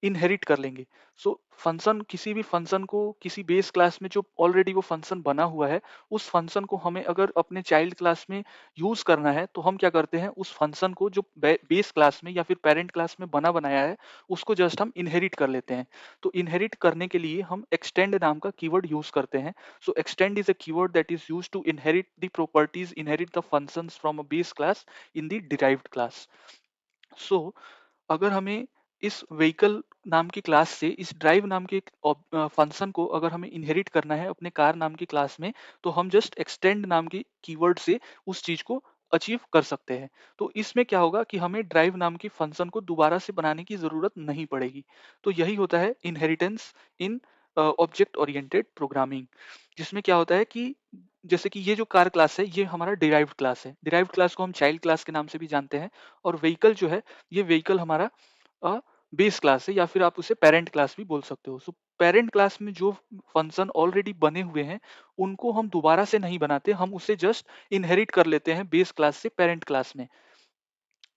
इनहेरिट कर लेंगे। सो फंक्शन, किसी भी फंक्शन को किसी बेस क्लास में जो ऑलरेडी वो फंक्शन बना हुआ है, उस फंक्शन को हमें अगर अपने चाइल्ड क्लास में यूज करना है, तो हम क्या करते हैं, उस फंक्शन को जो बेस क्लास में या फिर पेरेंट क्लास में बना बनाया है, उसको जस्ट हम इनहेरिट कर लेते हैं। तो इनहेरिट करने के लिए हम एक्सटेंड नाम का कीवर्ड यूज करते हैं। So extend is a keyword that is used to inherit the properties, inherit the functions from a base class in the derived class. So अगर हमें इस व्हीकल नाम की क्लास से इस ड्राइव नाम के फंक्शन को अगर हमें इनहेरिट करना है अपने कार नाम की क्लास में, तो हम जस्ट एक्सटेंड नाम की कीवर्ड से उस चीज को अचीव कर सकते हैं। तो इसमें क्या होगा कि हमें ड्राइव नाम की फंक्शन को दोबारा से बनाने की जरूरत नहीं पड़ेगी। तो यही होता है inheritance in object oriented programming. जिसमें क्या होता है कि जैसे कि ये जो कार क्लास है, ये हमारा डिराइव्ड क्लास है। डिराइव्ड क्लास को हम चाइल्ड क्लास के नाम से भी जानते हैं। और व्हीकल जो है, ये व्हीकल हमारा बेस क्लास है, या फिर आप उसे पेरेंट क्लास भी बोल सकते हो। सो पेरेंट क्लास में जो फंक्शन ऑलरेडी बने हुए हैं, उनको हम दोबारा से नहीं बनाते, हम उसे जस्ट इनहेरिट कर लेते हैं बेस क्लास से पेरेंट क्लास में,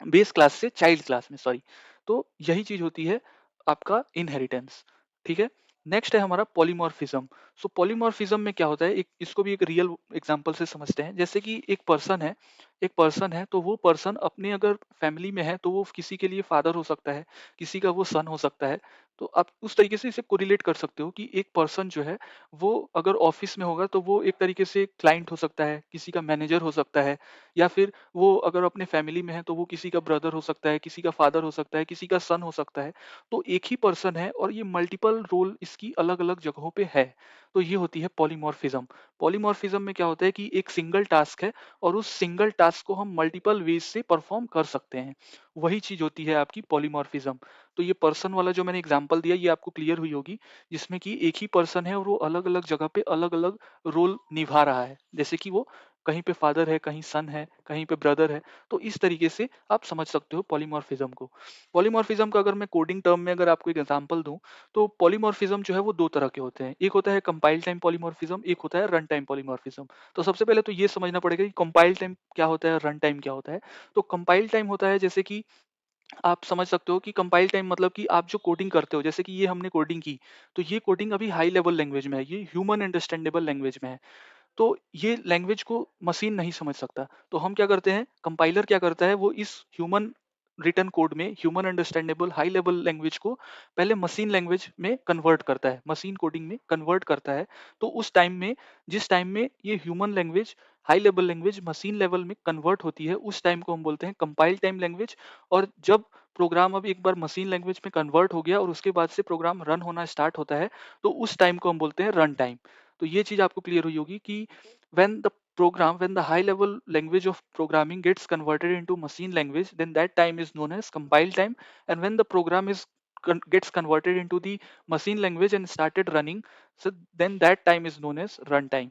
बेस क्लास से चाइल्ड क्लास में, सॉरी। तो यही चीज होती है आपका इनहेरिटेंस। ठीक है। नेक्स्ट है हमारा पॉलीमॉर्फिज्म। सो पॉलीमॉर्फिज्म में क्या होता है, एक इसको भी एक रियल एग्जांपल से समझते हैं। जैसे कि एक पर्सन है, तो वो पर्सन अपने अगर फैमिली में है, तो वो किसी के लिए फादर हो सकता है, किसी का वो सन हो सकता है। तो आप उस तरीके से इसे कोरिलेट कर सकते हो कि एक पर्सन जो है, वो अगर ऑफिस में होगा तो वो एक तरीके से क्लाइंट हो सकता है, किसी का मैनेजर हो सकता है, या फिर वो अगर अपने फैमिली में है तो वो किसी का ब्रदर हो सकता है, किसी का फादर हो सकता है, किसी का सन हो सकता है। तो एक ही पर्सन है और ये मल्टीपल रोल इसकी अलग अलग जगहों पे है। तो ये होती है पॉलीमॉर्फिज्म। पॉलीमॉर्फिज्म में क्या होता है कि एक सिंगल टास्क है, और उस सिंगल टास्क को हम मल्टीपल वेज से परफॉर्म कर सकते हैं। वही चीज होती है आपकी पॉलीमॉर्फिज्म। तो ये पर्सन वाला जो मैंने एग्जांपल दिया, ये आपको क्लियर हुई होगी, जिसमें कि एक ही पर्सन है और वो अलग अलग जगह पे अलग अलग रोल निभा रहा है। जैसे कि वो कहीं पे फादर है, कहीं सन है, कहीं पे ब्रदर है। तो इस तरीके से आप समझ सकते हो पॉलीमॉर्फिज्म को। पॉलीमॉर्फिज्म का अगर मैं कोडिंग टर्म में अगर आपको एक एग्जांपल दूं, तो पॉलीमॉर्फिज्म जो है वो दो तरह के होते हैं। एक होता है कंपाइल टाइम पॉलीमॉर्फिज्म, एक होता है रन टाइम पॉलीमॉर्फिज्म। तो सबसे पहले तो ये समझना पड़ेगा कि कंपाइल टाइम क्या होता है, रन टाइम क्या होता है। तो कंपाइल टाइम होता है, जैसे कि आप समझ सकते हो कि कंपाइल टाइम मतलब कि आप जो कोडिंग करते हो, जैसे कि ये हमने कोडिंग की, तो ये कोडिंग अभी हाई लेवल लैंग्वेज में है, ये ह्यूमन अंडरस्टैंडेबल लैंग्वेज में है। तो ये लैंग्वेज को मशीन नहीं समझ सकता। तो हम क्या करते हैं, कंपाइलर क्या करता है, वो इस ह्यूमन रिटन कोड में, human understandable high level language को पहले मशीन लैंग्वेज में कन्वर्ट करता है, मशीन कोडिंग में कन्वर्ट करता है। तो उस टाइम में, जिस टाइम में ये human language high level language machine level में कन्वर्ट होती है, उस टाइम को हम बोलते हैं कंपाइल टाइम लैंग्वेज। और जब प्रोग्राम अब एक बार मशीन लैंग्वेज में कन्वर्ट हो गया और उसके बाद से प्रोग्राम रन होना स्टार्ट होता है, तो उस टाइम को हम बोलते हैं रन टाइम। तो ये चीज आपको क्लियर हुई होगी कि when the when the high level language of programming gets converted into machine language, then that time is known as compile time. And when the program gets converted into the machine language and started running, so then that time is known as run time.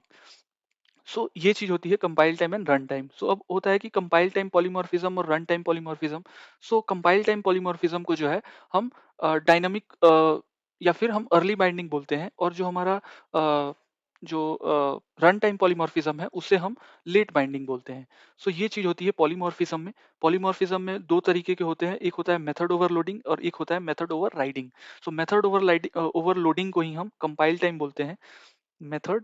सो ये चीज होती है compile time and run time. So अब होता है कि compile time polymorphism और run time polymorphism. So compile time polymorphism को जो है हम डायनामिक या फिर हम अर्ली बाइंडिंग बोलते हैं, और जो हमारा जो रन टाइम पॉलीमॉर्फिज्म है उसे हम लेट बाइंडिंग बोलते हैं। सो ये चीज होती है पॉलीमॉर्फिज्म में। पॉलीमॉर्फिज्म में दो तरीके के होते हैं, एक होता है मेथड ओवरलोडिंग और एक होता है मेथड ओवर राइडिंग। सो मेथड ओवरलोडिंग को ही हम कंपाइल टाइम बोलते हैं, मेथड,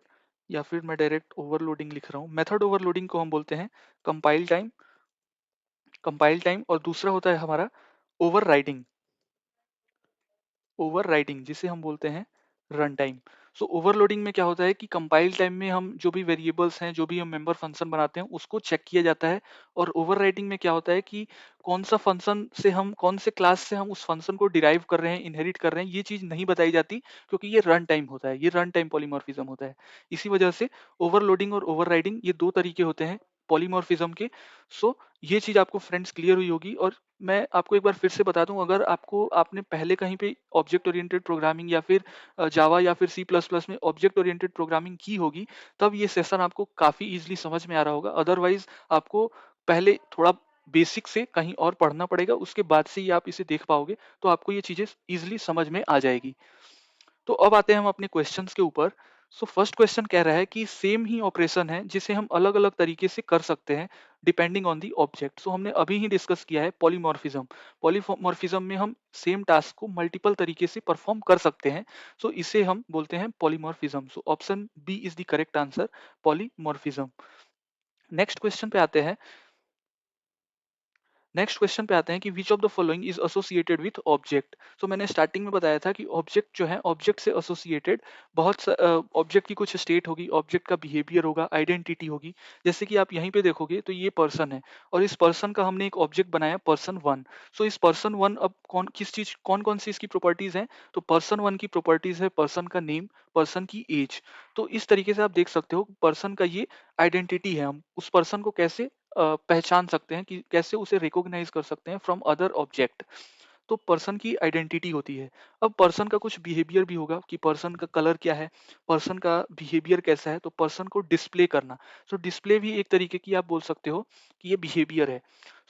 या फिर मैं डायरेक्ट ओवरलोडिंग लिख रहा हूँ। मेथड ओवरलोडिंग को हम बोलते हैं कंपाइल टाइम, और दूसरा होता है हमारा ओवरराइडिंग, जिसे हम बोलते हैं रन टाइम। सो ओवरलोडिंग में क्या होता है कि कंपाइल टाइम में हम जो भी वेरिएबल्स हैं, जो भी हम मेंबर फंक्शन बनाते हैं, उसको चेक किया जाता है। और ओवरराइडिंग में क्या होता है कि कौन सा फंक्शन से हम, कौन से क्लास से हम उस फंक्शन को डिराइव कर रहे हैं, इनहेरिट कर रहे हैं, ये चीज नहीं बताई जाती, क्योंकि ये रन टाइम होता है, ये रन टाइम पॉलीमॉर्फिज्म होता है। इसी वजह से ओवरलोडिंग और ओवरराइडिंग ये दो तरीके होते हैं पॉलीमॉर्फिज्म के। सो ये चीज आपको फ्रेंड्स क्लियर हुई होगी। और मैं आपको एक बार फिर से बता दूं, अगर आपको, आपने पहले कहीं पे ऑब्जेक्ट ओरिएंटेड प्रोग्रामिंग या फिर जावा या फिर सी प्लस प्लस में ऑब्जेक्ट ओरिएंटेड प्रोग्रामिंग की होगी, तब ये सेशन आपको काफी इजीली समझ में आ रहा होगा। अदरवाइज आपको पहले थोड़ा बेसिक से कहीं और पढ़ना पड़ेगा, उसके बाद से ही आप इसे देख पाओगे, तो आपको ये चीजें इजीली समझ में आ जाएगी। तो अब आते हैं हम अपने क्वेश्चंस के ऊपर। सो फर्स्ट क्वेश्चन कह रहा है कि सेम ही ऑपरेशन है जिसे हम अलग अलग तरीके से कर सकते हैं डिपेंडिंग ऑन दी ऑब्जेक्ट। सो हमने अभी ही डिस्कस किया है पॉलीमॉर्फिज्म। पॉलीमॉर्फिज्म में हम सेम टास्क को मल्टीपल तरीके से परफॉर्म कर सकते हैं। सो इसे हम बोलते हैं polymorphism. So option B is the correct answer, polymorphism. Next question पे आते हैं। नेक्स्ट क्वेश्चन पे आते हैं कि which of the following is associated with object. So मैंने स्टार्टिंग में बताया था कि ऑब्जेक्ट जो है, ऑब्जेक्ट से एसोसिएटेड बहुत ऑब्जेक्ट की कुछ स्टेट होगी, ऑब्जेक्ट का बिहेवियर होगा, आइडेंटिटी होगी। जैसे कि आप यहीं पे देखोगे तो ये पर्सन है, और इस पर्सन का हमने एक ऑब्जेक्ट बनाया पर्सन वन। सो इस पर्सन वन, अब कौन किस चीज, कौन कौन सी इसकी प्रॉपर्टीज हैं, तो पर्सन वन की प्रॉपर्टीज है पर्सन का नेम, पर्सन की एज। तो इस तरीके से आप देख सकते हो पर्सन का ये आइडेंटिटी है। हम उस पर्सन को कैसे पहचान सकते हैं, कि कैसे उसे रिकॉग्नाइज कर सकते हैं फ्रॉम अदर ऑब्जेक्ट। तो पर्सन की आइडेंटिटी होती है। अब पर्सन का कुछ बिहेवियर भी होगा, कि पर्सन का कलर क्या है, पर्सन का बिहेवियर कैसा है, तो पर्सन को डिस्प्ले करना। सो डिस्प्ले भी एक तरीके की आप बोल सकते हो कि ये बिहेवियर है।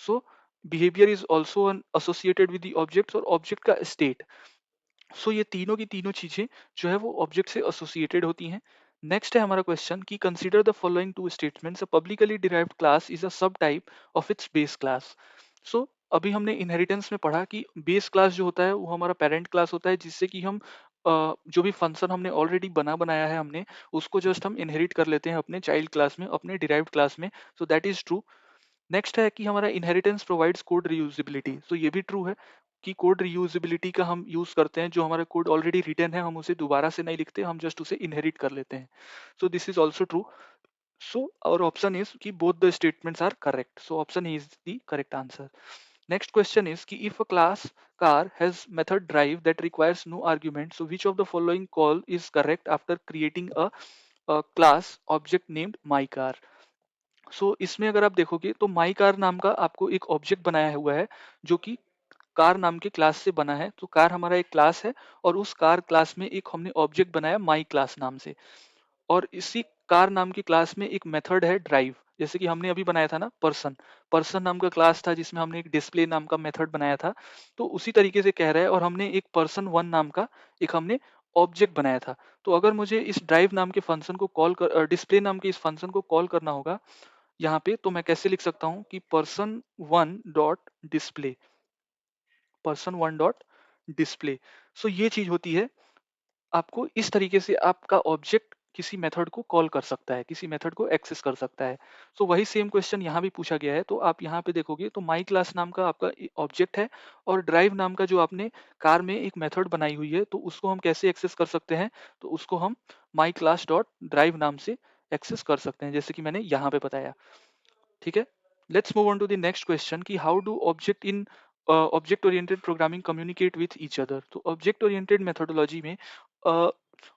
So behaviour is also associated with the object, और ऑब्जेक्ट का स्टेट। सो ये तीनों की तीनों चीजें जो है वो ऑब्जेक्ट से एसोसिएटेड होती हैं। नेक्स्ट है हमारा क्वेश्चन कि consider the following two statements, a publicly derived class is a subtype of its base class. So अभी हमने इनहेरिटेंस में पढ़ा कि बेस क्लास जो होता है वो हमारा पेरेंट क्लास होता है, जिससे कि हम जो भी फंक्शन हमने ऑलरेडी बनाया है हमने, उसको जस्ट हम इनहेरिट कर लेते हैं अपने चाइल्ड क्लास में, अपने डिराइव्ड क्लास में। सो दैट इज ट्रू। नेक्स्ट है कि हमारा इनहेरिटेंस प्रोवाइड्स कोड रीयूजेबिलिटी। तो ये भी ट्रू है कि कोड रीयूजेबिलिटी का हम यूज करते हैं, जो हमारा कोड ऑलरेडी रिटन है हम उसे दोबारा से नहीं लिखते, हम जस्ट उसे इनहेरिट कर लेते हैं। So this is also true. So और ऑप्शन इज कि both the statements are correct. So option is the correct answer. Next question is कि if a class car has method drive that requires no argument, so which of the following call is correct after creating a class object named my car? इसमें अगर आप देखोगे तो my car नाम का आपको एक ऑब्जेक्ट बनाया हुआ है, जो कि कार नाम के क्लास से बना है। तो कार हमारा एक क्लास है, और उस कार क्लास में एक हमने ऑब्जेक्ट बनाया माई क्लास नाम से। और इसी कार नाम की क्लास में एक मेथड है ड्राइव। जैसे कि हमने अभी बनाया था ना पर्सन, पर्सन नाम का क्लास था जिसमें हमने एक डिस्प्ले नाम का मेथड बनाया था, तो उसी तरीके से कह रहा है, और हमने एक पर्सन वन नाम का एक हमने ऑब्जेक्ट बनाया था। तो अगर मुझे इस ड्राइव नाम के फंक्शन को कॉल कर, डिस्प्ले नाम के इस फंक्शन को कॉल करना होगा यहाँ पे, तो मैं कैसे लिख सकता हूँ कि person one dot display, person one dot display. So ये चीज होती है, आपको इस तरीके से आपका ऑब्जेक्ट किसी मेथड को कॉल कर सकता है, किसी मेथड को एक्सेस कर सकता है। सो वही सेम क्वेश्चन यहाँ भी पूछा गया है, तो आप यहाँ पे देखोगे तो माई क्लास नाम का आपका ऑब्जेक्ट है, और ड्राइव नाम का जो आपने कार में एक मेथड बनाई हुई है, तो उसको हम कैसे एक्सेस कर सकते हैं, तो उसको हम माई क्लास डॉट ड्राइव नाम से एक्सेस कर सकते हैं, जैसे कि मैंने यहाँ पे बताया। ठीक है, let's move on to the next question कि how do object in object oriented programming communicate with each other. तो ऑब्जेक्ट ओरिएंटेड मेथोडोलॉजी में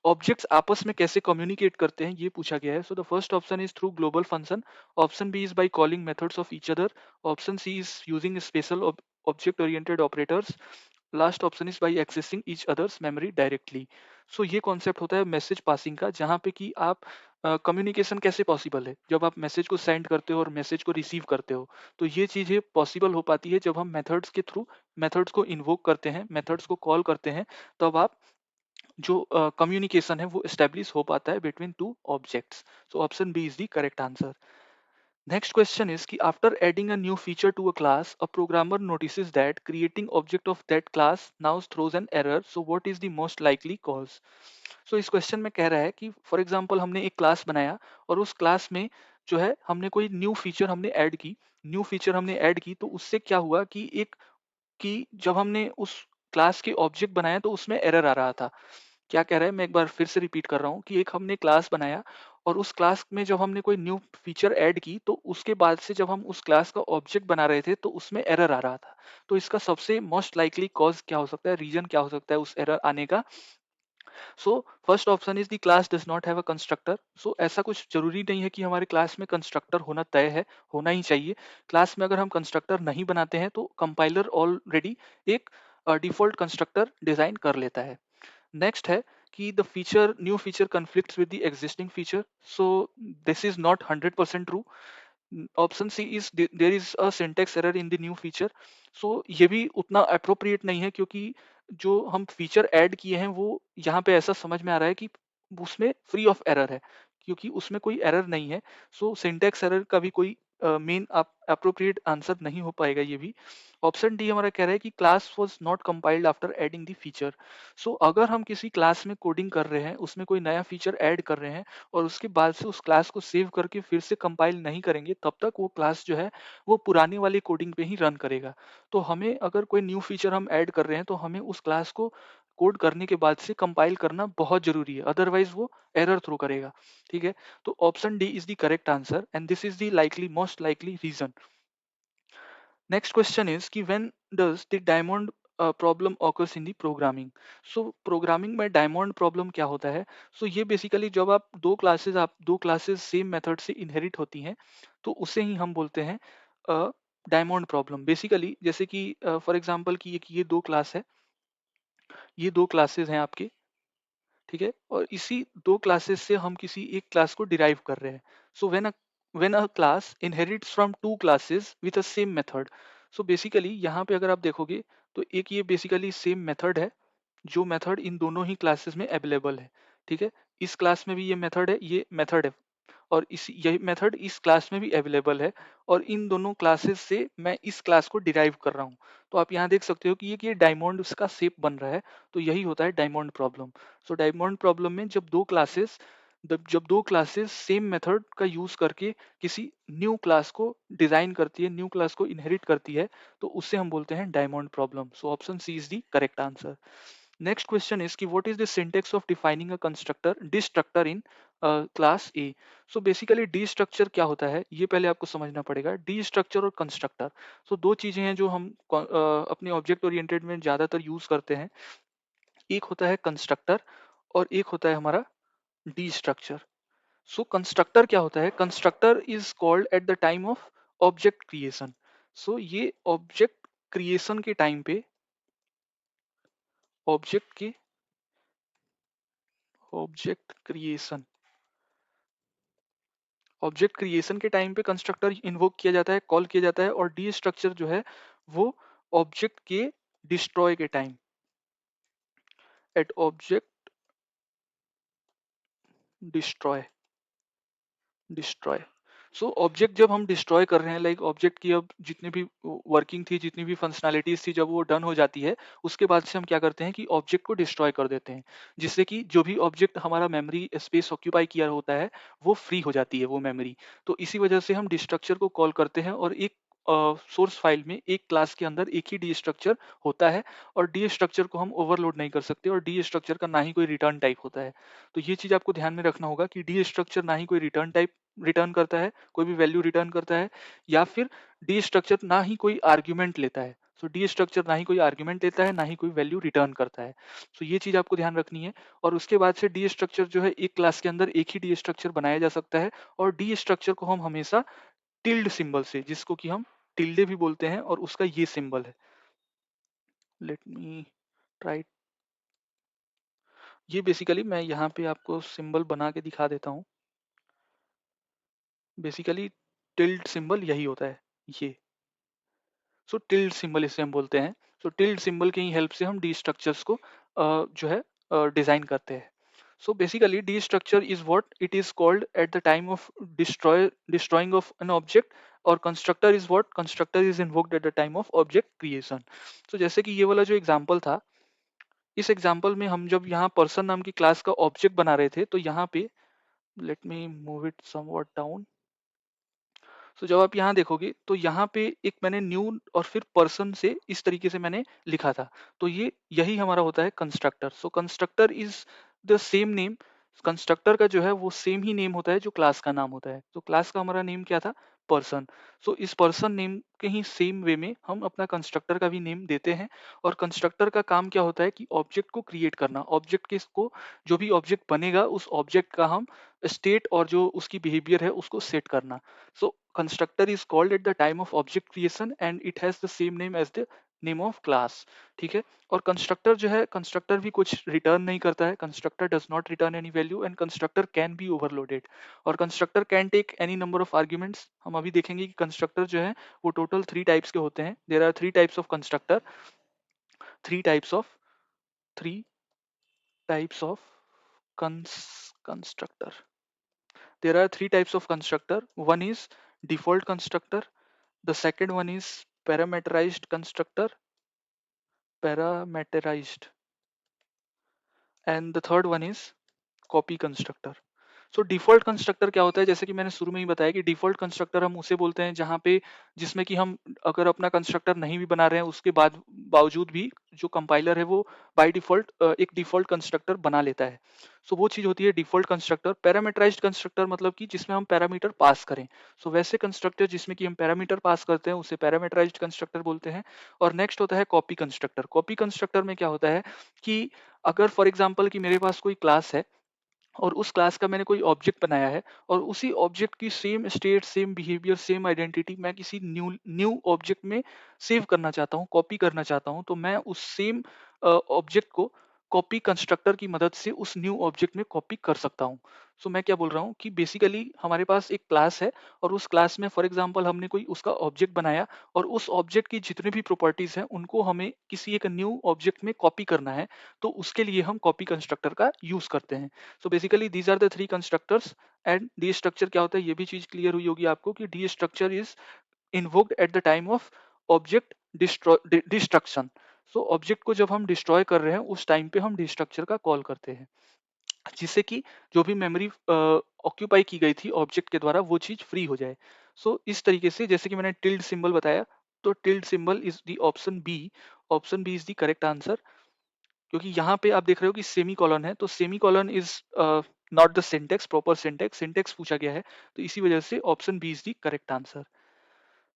ऑब्जेक्ट्स आपस में कैसे कम्युनिकेट करते हैं ये पूछा गया है। So the first option is through global function, option B is by calling methods of each other, option C is using special object oriented operators, last option is by accessing each other's memory directly. So ये concept होता है message passing का, जहाँ पे कि आप communication कैसे possible है, जब आप मैसेज को सेंड करते हो और मैसेज को रिसीव करते हो, तो ये चीज़ें पॉसिबल हो पाती है जब हम मेथड्स के थ्रू मेथड्स को इन्वोक करते हैं, मेथड्स को कॉल करते हैं, तब आप जो कम्युनिकेशन है वो एस्टेब्लिश हो पाता है between two objects. So option B is the correct answer. Next question is कि after adding a new feature to a class, a programmer notices that creating object of that class now throws an error. So what is the most likely cause? So इस question में कह रहा है कि for example हमने एक class बनाया, और उस क्लास में जो है हमने कोई न्यू फीचर हमने ऐड की, न्यू फीचर हमने ऐड की, तो उससे क्या हुआ कि एक कि जब हमने उस क्लास के ऑब्जेक्ट बनाया तो उसमें एरर आ रहा था। क्या कह रहा है, मैं एक बार फिर से रिपीट कर रहा हूँ कि एक हमने क्लास बनाया, और उस क्लास में जब हमने कोई न्यू फीचर ऐड की, तो उसके बाद से जब हम उस क्लास का ऑब्जेक्ट बना रहे थे तो उसमें एरर आ रहा था। तो इसका सबसे मोस्ट लाइकली कॉज क्या हो सकता है, रीजन क्या हो सकता है उस एरर आने का। So first option is the class does not have a constructor. So ऐसा कुछ जरूरी नहीं है कि हमारे क्लास में कंस्ट्रक्टर होना तय है, होना ही चाहिए। क्लास में अगर हम कंस्ट्रक्टर नहीं बनाते हैं तो कंपाइलर ऑलरेडी एक डिफॉल्ट कंस्ट्रक्टर डिजाइन कर लेता है। नेक्स्ट है कि the feature new feature conflicts with the existing feature. So this is not 100% ट्रू। Option C is there is a syntax error in the new feature. So ये भी उतना अप्रोप्रिएट नहीं है, क्योंकि जो हम फीचर ऐड किए हैं वो यहाँ पे ऐसा समझ में आ रहा है कि उसमें फ्री ऑफ एरर है, क्योंकि उसमें कोई एरर नहीं है। सो सिंटैक्स एरर का भी कोई मेन अप्रोप्रिएट आंसर नहीं हो पाएगा ये भी। ऑप्शन डी हमारा कह रहा है कि class was not compiled after adding the feature. So अगर हम किसी क्लास में कोडिंग कर रहे हैं, उसमें कोई नया फीचर ऐड कर रहे हैं, और उसके बाद से उस क्लास को सेव करके फिर से कंपाइल नहीं करेंगे, तब तक वो क्लास जो है वो पुरानी वाली कोडिंग पे ही रन करेगा। तो हमें अगर कोई न्यू फीचर हम ऐड कर रहे हैं तो हमें उस क्लास को कोड करने के बाद से कंपाइल करना बहुत जरूरी है, अदरवाइज वो एरर थ्रो करेगा। ठीक है, तो option D is the correct answer and this is the likely most likely reason. Next question is कि when does the diamond problem occurs in the programming. So programming में diamond problem क्या होता है। So ये basically जब आप दो classes same method से इनहेरिट होती हैं, तो उसे ही हम बोलते हैं डायमंड प्रॉब्लम। बेसिकली जैसे कि फॉर एग्जांपल कि ये दो क्लास है, ये दो क्लासेस हैं आपके, ठीक है, और इसी दो क्लासेस से हम किसी एक क्लास को डिराइव कर रहे हैं। So when a class inherits from two classes with a same method. So basically यहाँ पे अगर आप देखोगे तो एक ये बेसिकली सेम मेथड है, जो मेथड इन दोनों ही क्लासेस में अवेलेबल है। ठीक है, इस क्लास में भी ये मेथड है, ये मेथड है, और इस यही मेथड इस क्लास में भी अवेलेबल है, और इन दोनों क्लासेस से मैं इस क्लास को डिराइव कर रहा हूँ। तो आप यहाँ देख सकते हो कि ये डायमंड उसका शेप बन रहा है, तो यही होता है diamond problem. So diamond problem में जब दो क्लासेस सेम मेथड का यूज करके किसी न्यू क्लास को डिजाइन करती है, न्यू क्लास को इनहेरिट करती है, तो उससे हम बोलते हैं diamond problem. So option C is the correct answer. Next question is कि what is the syntax of defining a constructor destructor in class A. So basically destructor क्या होता है ये पहले आपको समझना पड़ेगा। डी स्ट्रक्चर और कंस्ट्रक्टर, सो दो चीजें हैं जो हम अपने ऑब्जेक्ट ओरिएंटेड में ज्यादातर यूज करते हैं। एक होता है कंस्ट्रक्टर, और एक होता है हमारा डी स्ट्रक्चर। सो कंस्ट्रक्टर क्या होता है, constructor is called at the time of object creation. So ये ऑब्जेक्ट क्रिएशन के टाइम पे ऑब्जेक्ट के ऑब्जेक्ट क्रिएशन ऑब्जेक्ट क्रिएशन के टाइम पे कंस्ट्रक्टर इन्वोक किया जाता है, कॉल किया जाता है, और डी स्ट्रक्चर जो है वो ऑब्जेक्ट के डिस्ट्रॉय के time, at object destroy, destroy. So object जब हम डिस्ट्रॉय कर रहे हैं, लाइक ऑब्जेक्ट की अब जितनी भी वर्किंग थी, जितनी भी फंक्शनैलिटीज थी, जब वो डन हो जाती है, उसके बाद से हम क्या करते हैं कि ऑब्जेक्ट को डिस्ट्रॉय कर देते हैं, जिससे कि जो भी ऑब्जेक्ट हमारा मेमोरी स्पेस ऑक्यूपाई किया होता है वो फ्री हो जाती है वो मेमोरी। तो इसी वजह से हम डिस्ट्रक्चर को कॉल करते हैं, और एक सोर्स फाइल में एक क्लास के अंदर एक ही डी स्ट्रक्चर होता है, और डी स्ट्रक्चर को हम ओवरलोड नहीं कर सकते, और डी स्ट्रक्चर का ना ही कोई रिटर्न टाइप होता है। तो ये चीज आपको ध्यान में रखना होगा कि डी स्ट्रक्चर ना ही कोई रिटर्न टाइप रिटर्न करता है, कोई भी वैल्यू रिटर्न करता है, या फिर डी स्ट्रक्चर ना ही कोई आर्ग्यूमेंट लेता है। सो डी स्ट्रक्चर ना ही कोई आर्ग्यूमेंट लेता है, ना ही कोई वैल्यू रिटर्न करता है। सो ये चीज आपको ध्यान रखनी है। और उसके बाद से डी स्ट्रक्चर जो है, एक क्लास के अंदर एक ही डी स्ट्रक्चर बनाया जा सकता है, और डी स्ट्रक्चर को हम हमेशा टिल्ड सिंबल से, जिसको कि हम टिल्डे भी बोलते हैं, और उसका ये सिंबल है, लेट मी ट्राई। ये बेसिकली मैं यहाँ पे आपको सिंबल बना के दिखा देता हूँ। बेसिकली टिल्ड सिंबल यही होता है, ये। सो टिल्ड सिंबल इसे हम बोलते हैं। सो टिल्ड सिंबल की हेल्प से हम डी स्ट्रक्चर्स को जो है डिजाइन करते हैं। So basically destructor is what it is called at the time of destroying of an object, और constructor is what constructor is invoked at the time of object creation. तो जैसे कि ये वाला जो एग्जांपल था, इस एग्जांपल में हम जब यहाँ पर्सन नाम की क्लास का ऑब्जेक्ट बना रहे थे, तो यहाँ पे let me move it somewhat down. तो जब आप यहाँ देखोगे तो यहाँ पे एक मैंने न्यू और फिर पर्सन से इस तरीके से मैंने लिखा था। तो ये यही हमारा होता है constructor. So constructor is the same name. Constructor का जो है वो सेम ही नेम होता है जो क्लास का नाम होता है। तो क्लास का हमारा नेम क्या था? पर्सन। सो इस पर्सन नेम के ही सेम वे में हम अपना कंस्ट्रक्टर का भी नेम देते हैं। और कंस्ट्रक्टर का काम क्या होता है कि ऑब्जेक्ट को क्रिएट करना, ऑब्जेक्ट के को जो भी ऑब्जेक्ट बनेगा उस ऑब्जेक्ट का हम स्टेट और जो उसकी बिहेवियर है उसको सेट करना। So constructor is called at the time of object creation and it has the same name as the name of class। ठीक है। और कंस्ट्रक्टर जो है, कंस्ट्रक्टर भी कुछ रिटर्न नहीं करता है। Constructor does not return any value and constructor can be overloaded. और constructor can take any number of arguments. हम अभी देखेंगे कि कंस्ट्रक्टर जो है वो टोटल 3 टाइप्स के होते हैं। There are 3 types of constructor. Three types of three types of constructor. There are 3 types of constructor. One is default constructor. The second one is parameterized constructor. Parameterized. And the third one is copy constructor। So default constructor क्या होता है? जैसे कि मैंने शुरू में ही बताया कि डिफॉल्ट कंस्ट्रक्टर हम उसे बोलते हैं जहाँ पे जिसमें कि हम अगर अपना कंस्ट्रक्टर नहीं भी बना रहे हैं उसके बाद बावजूद भी जो कंपाइलर है वो बाय डिफॉल्ट एक डिफॉल्ट कंस्ट्रक्टर बना लेता है। सो वो चीज होती है डिफॉल्ट कंस्ट्रक्टर। पैरामीटराइज्ड कंस्ट्रक्टर मतलब कि जिसमें हम पैरामीटर पास करें। सो वैसे कंस्ट्रक्टर जिसमें कि हम पैरामीटर पास करते हैं उसे पैरामीटराइज्ड कंस्ट्रक्टर बोलते हैं। और नेक्स्ट होता है कॉपी कंस्ट्रक्टर। कॉपी कंस्ट्रक्टर में क्या होता है कि अगर फॉर एग्जाम्पल कि मेरे पास कोई क्लास है और उस क्लास का मैंने कोई ऑब्जेक्ट बनाया है, और उसी ऑब्जेक्ट की same state, same behaviour, same identity मैं किसी न्यू न्यू ऑब्जेक्ट में सेव करना चाहता हूँ, कॉपी करना चाहता हूँ, तो मैं उस सेम ऑब्जेक्ट को कॉपी कंस्ट्रक्टर की मदद से उस न्यू ऑब्जेक्ट में कॉपी कर सकता हूँ। सो मैं क्या बोल रहा हूँ कि बेसिकली हमारे पास एक क्लास है, और उस क्लास में फॉर एग्जाम्पल हमने कोई उसका ऑब्जेक्ट बनाया, और उस ऑब्जेक्ट की जितने भी प्रॉपर्टीज हैं उनको हमें किसी एक न्यू ऑब्जेक्ट में कॉपी करना है। तो उसके लिए हम कॉपी कंस्ट्रक्टर का यूज करते हैं। So basically these are the 3 constructors. And destructor क्या होता है ये भी चीज क्लियर हुई होगी आपको कि D structure is invoked at the time of object destruction. So object को जब हम डिस्ट्रॉय कर रहे हैं उस टाइम पे हम डी स्ट्रक्चर का कॉल करते हैं, जिससे कि जो भी मेमोरी ऑक्यूपाई की गई थी ऑब्जेक्ट के द्वारा वो चीज फ्री हो जाए। सो इस तरीके से जैसे कि मैंने टिल्ड सिंबल बताया, तो tilde symbol is the option B. Option B is the correct answer. क्योंकि यहाँ पे आप देख रहे हो कि सेमी कॉलन है, तो semicolon is not the syntax, proper syntax, syntax पूछा गया है, तो इसी वजह से option B is the correct answer.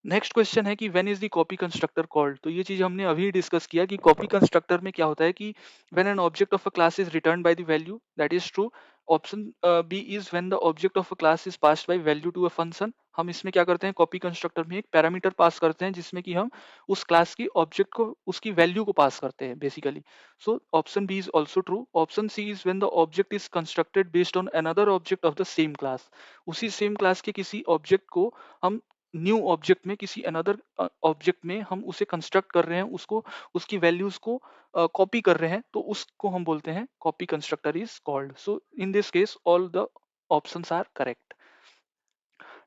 Next question है कि when is the copy constructor called. तो ये चीज हमने अभी डिस्कस किया कि कॉपी कंस्ट्रक्टर में क्या होता है कि when an object of a class is return by the value, that is true. Option B is when the object of a class is passed by value to a function. हम इसमें क्या करते हैं, कॉपी कंस्ट्रक्टर में एक parameter pass करते हैं जिसमें कि हम उस क्लास की ऑब्जेक्ट को, उसकी वैल्यू को पास करते हैं basically. So option B is also true. Option C is when the object is constructed based on another object of the same class. उसी सेम क्लास के किसी ऑब्जेक्ट को हम न्यू ऑब्जेक्ट में, किसी अनदर ऑब्जेक्ट में हम उसे कंस्ट्रक्ट कर रहे हैं, उसको, उसकी वैल्यूज को कॉपी कर रहे हैं, तो उसको हम बोलते हैं copy constructor is called. So in this case all the options are correct.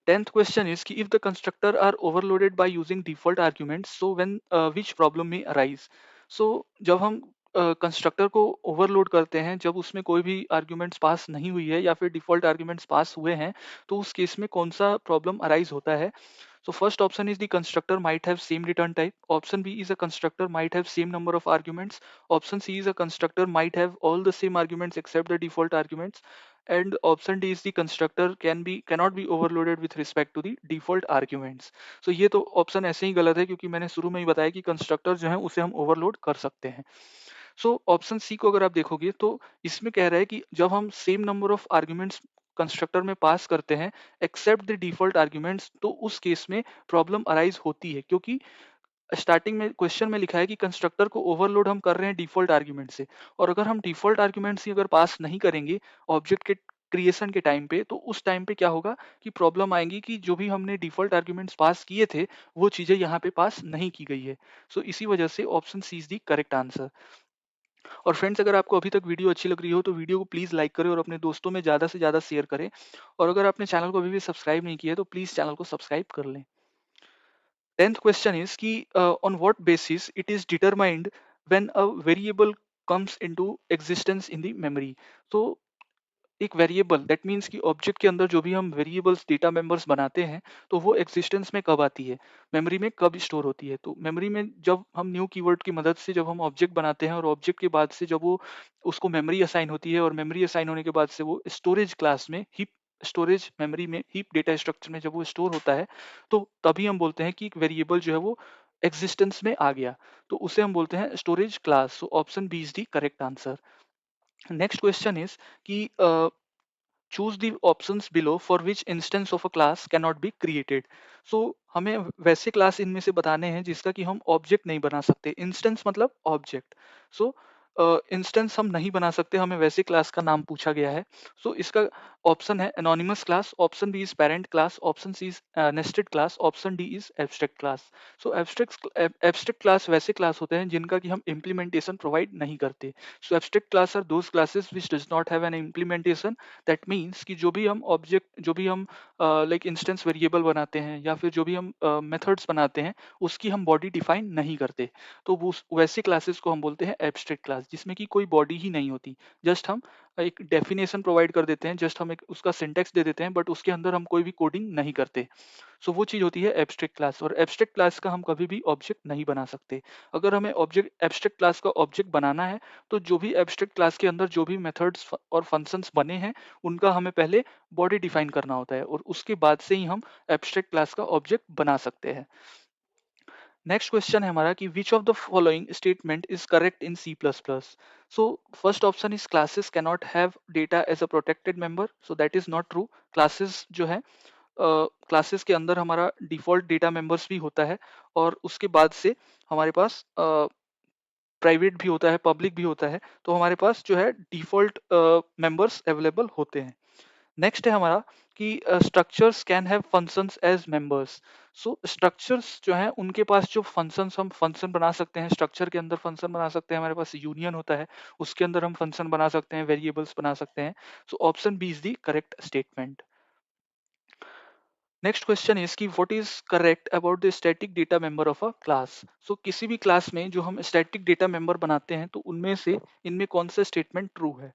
10th question is कि if the constructor are overloaded by using default arguments, so when which problem may arise। so जब हम constructor को overload करते हैं, जब उसमें कोई भी आर्ग्यूमेंट्स पास नहीं हुई है या फिर डिफॉल्ट आर्ग्यूमेंट्स पास हुए हैं, तो उस केस में कौन सा प्रॉब्लम अराइज होता है। So first option is the constructor might have same return type. Option B is a constructor might have same number of arguments. Option C is a constructor might have all the same arguments except the default arguments. And option D is the constructor cannot be overloaded with respect to the default arguments. So ये तो option ऐसे ही गलत है क्योंकि मैंने शुरू में ही बताया कि कंस्ट्रक्टर जो है उसे हम ओवरलोड कर सकते हैं। सो ऑप्शन सी को अगर आप देखोगे तो इसमें कह रहा है कि जब हम same number of arguments constructor में पास करते हैं एक्सेप्ट द डिफॉल्ट आर्ग्यूमेंट्स, तो उस केस में प्रॉब्लम अराइज होती है, क्योंकि स्टार्टिंग में क्वेश्चन में लिखा है कि कंस्ट्रक्टर को ओवरलोड हम कर रहे हैं डिफॉल्ट आर्ग्यूमेंट से, और अगर हम डिफॉल्ट आर्ग्यूमेंट्स ही अगर पास नहीं करेंगे ऑब्जेक्ट के क्रिएशन के टाइम पे, तो उस टाइम पे क्या होगा कि प्रॉब्लम आएंगी कि जो भी हमने डिफॉल्ट आर्ग्यूमेंट्स पास किए थे वो चीजें यहाँ पे पास नहीं की गई है। सो इसी वजह से option C is the correct answer. और फ्रेंड्स, अगर आपको अभी तक वीडियो अच्छी लग रही हो तो वीडियो को प्लीज़ लाइक करें और अपने दोस्तों में ज़्यादा से ज़्यादा शेयर करें। और अगर आपने चैनल को अभी भी सब्सक्राइब नहीं किया है तो प्लीज़ चैनल को सब्सक्राइब कर लें। 10th क्वेश्चन इज कि on what basis it is determined when a variable comes into existence in the memory. तो एक वेरिएबल दैट मीन्स कि ऑब्जेक्ट के अंदर जो भी हम वेरिएबल्स डेटा मेंबर्स बनाते हैं, तो वो एग्जिस्टेंस में कब आती है, मेमोरी में कब स्टोर होती है। तो मेमोरी में जब हम न्यू कीवर्ड की मदद से जब हम ऑब्जेक्ट बनाते हैं और ऑब्जेक्ट के बाद से जब वो, उसको मेमोरी असाइन होती है और मेमोरी असाइन होने के बाद से वो स्टोरेज क्लास में, हीप स्टोरेज मेमोरी में, हीप डेटा स्ट्रक्चर में जब वो स्टोर होता है, तो तभी हम बोलते हैं कि एक वेरिएबल जो है वो एग्जिस्टेंस में आ गया, तो उसे हम बोलते हैं storage class. So option B is the correct answer. Next question is कि choose the options below for which instance of a class cannot be created। so हमें वैसे क्लास इनमें से बताने हैं जिसका कि हम ऑब्जेक्ट नहीं बना सकते। इंस्टेंस मतलब ऑब्जेक्ट। सो इंस्टेंस हम नहीं बना सकते, हमें वैसे क्लास का नाम पूछा गया है। सो इसका ऑप्शन है anonymous class, option B is parent class, option C is nested class, option D is abstract class. So abstract class वैसे क्लास होते हैं जिनका कि हम इम्प्लीमेंटेशन प्रोवाइड नहीं करते। So abstract class are those classes which does not have an implementation. That means कि जो भी हम ऑब्जेक्ट, जो भी हम लाइक इंस्टेंस वेरिएबल बनाते हैं या फिर जो भी हम मेथड्स बनाते हैं, उसकी हम बॉडी डिफाइन नहीं करते, तो वो वैसे क्लासेस को हम बोलते हैं एब्स्ट्रैक्ट क्लास, जिसमें कि कोई बॉडी ही नहीं होती। जस्ट हम एक डेफिनेशन प्रोवाइड कर देते हैं, जस्ट हम एक उसका सिंटेक्स दे देते हैं, बट उसके अंदर हम कोई भी कोडिंग नहीं करते। सो वो चीज़ होती है एब्स्ट्रैक्ट क्लास, और एब्स्ट्रैक्ट क्लास का हम कभी भी ऑब्जेक्ट नहीं बना सकते। अगर हमें ऑब्जेक्ट, एब्स्ट्रैक्ट क्लास का ऑब्जेक्ट बनाना है, तो जो भी एब्स्ट्रैक्ट क्लास के अंदर जो भी मेथड्स और फंक्शंस बने हैं, उनका हमें पहले बॉडी डिफाइन करना होता है, और उसके बाद से ही हम एब्स्ट्रैक्ट क्लास का ऑब्जेक्ट बना सकते हैं। नेक्स्ट क्वेश्चन है हमारा कि which of the following statement is correct in C plus plus. So first option is classes cannot have data as a protected member. So that is not true. Classes जो है, classes के अंदर हमारा default data members भी होता है, और उसके बाद से हमारे पास प्राइवेट भी होता है, पब्लिक भी होता है, तो हमारे पास जो है डिफॉल्ट मेंबर्स अवेलेबल होते हैं। नेक्स्ट है हमारा कि structures can have functions as members. So structures जो हैं उनके पास जो फंक्शंस, हम फंक्शन बना सकते हैं, स्ट्रक्चर के अंदर फंक्शन बना सकते हैं, हमारे पास यूनियन होता है, उसके अंदर हम फंक्शन बना सकते हैं, वेरिएबल्स बना सकते हैं। So option B is the correct statement. Next question is कि what is correct about the static data member of a class. So किसी भी क्लास में जो हम स्टैटिक डेटा मेंबर बनाते हैं, तो उनमें से इनमें कौन सा स्टेटमेंट ट्रू है।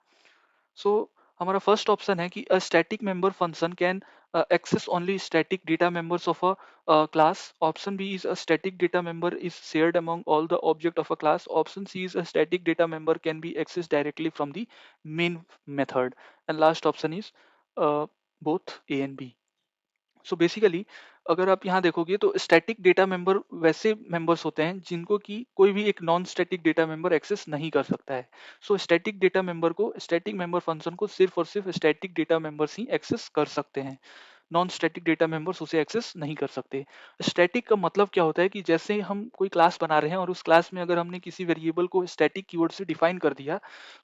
सो हमारा फर्स्ट ऑप्शन है कि a static member function can access only static data members of a class. Option B is a static data member is shared among all the object of a class. Option C is a static data member can be accessed directly from the main method. And last option is both A and B. So basically अगर आप यहाँ देखोगे तो static data member वैसे members होते हैं जिनको कि कोई भी एक non static data member access नहीं कर सकता है। सो स्टैटिक डेटा मेंबर को स्टैटिक मेंबर फंक्शन को सिर्फ और सिर्फ स्टैटिक डेटा मेंबर्स ही एक्सेस कर सकते हैं। नॉन स्टैटिक डेटा मेंबर्स उसे एक्सेस नहीं कर सकते। स्टैटिक का मतलब क्या होता है कि जैसे हम कोई क्लास बना रहे हैं और उस क्लास में अगर हमने किसी वेरिएबल को स्टैटिक कीवर्ड से डिफाइन कर दिया,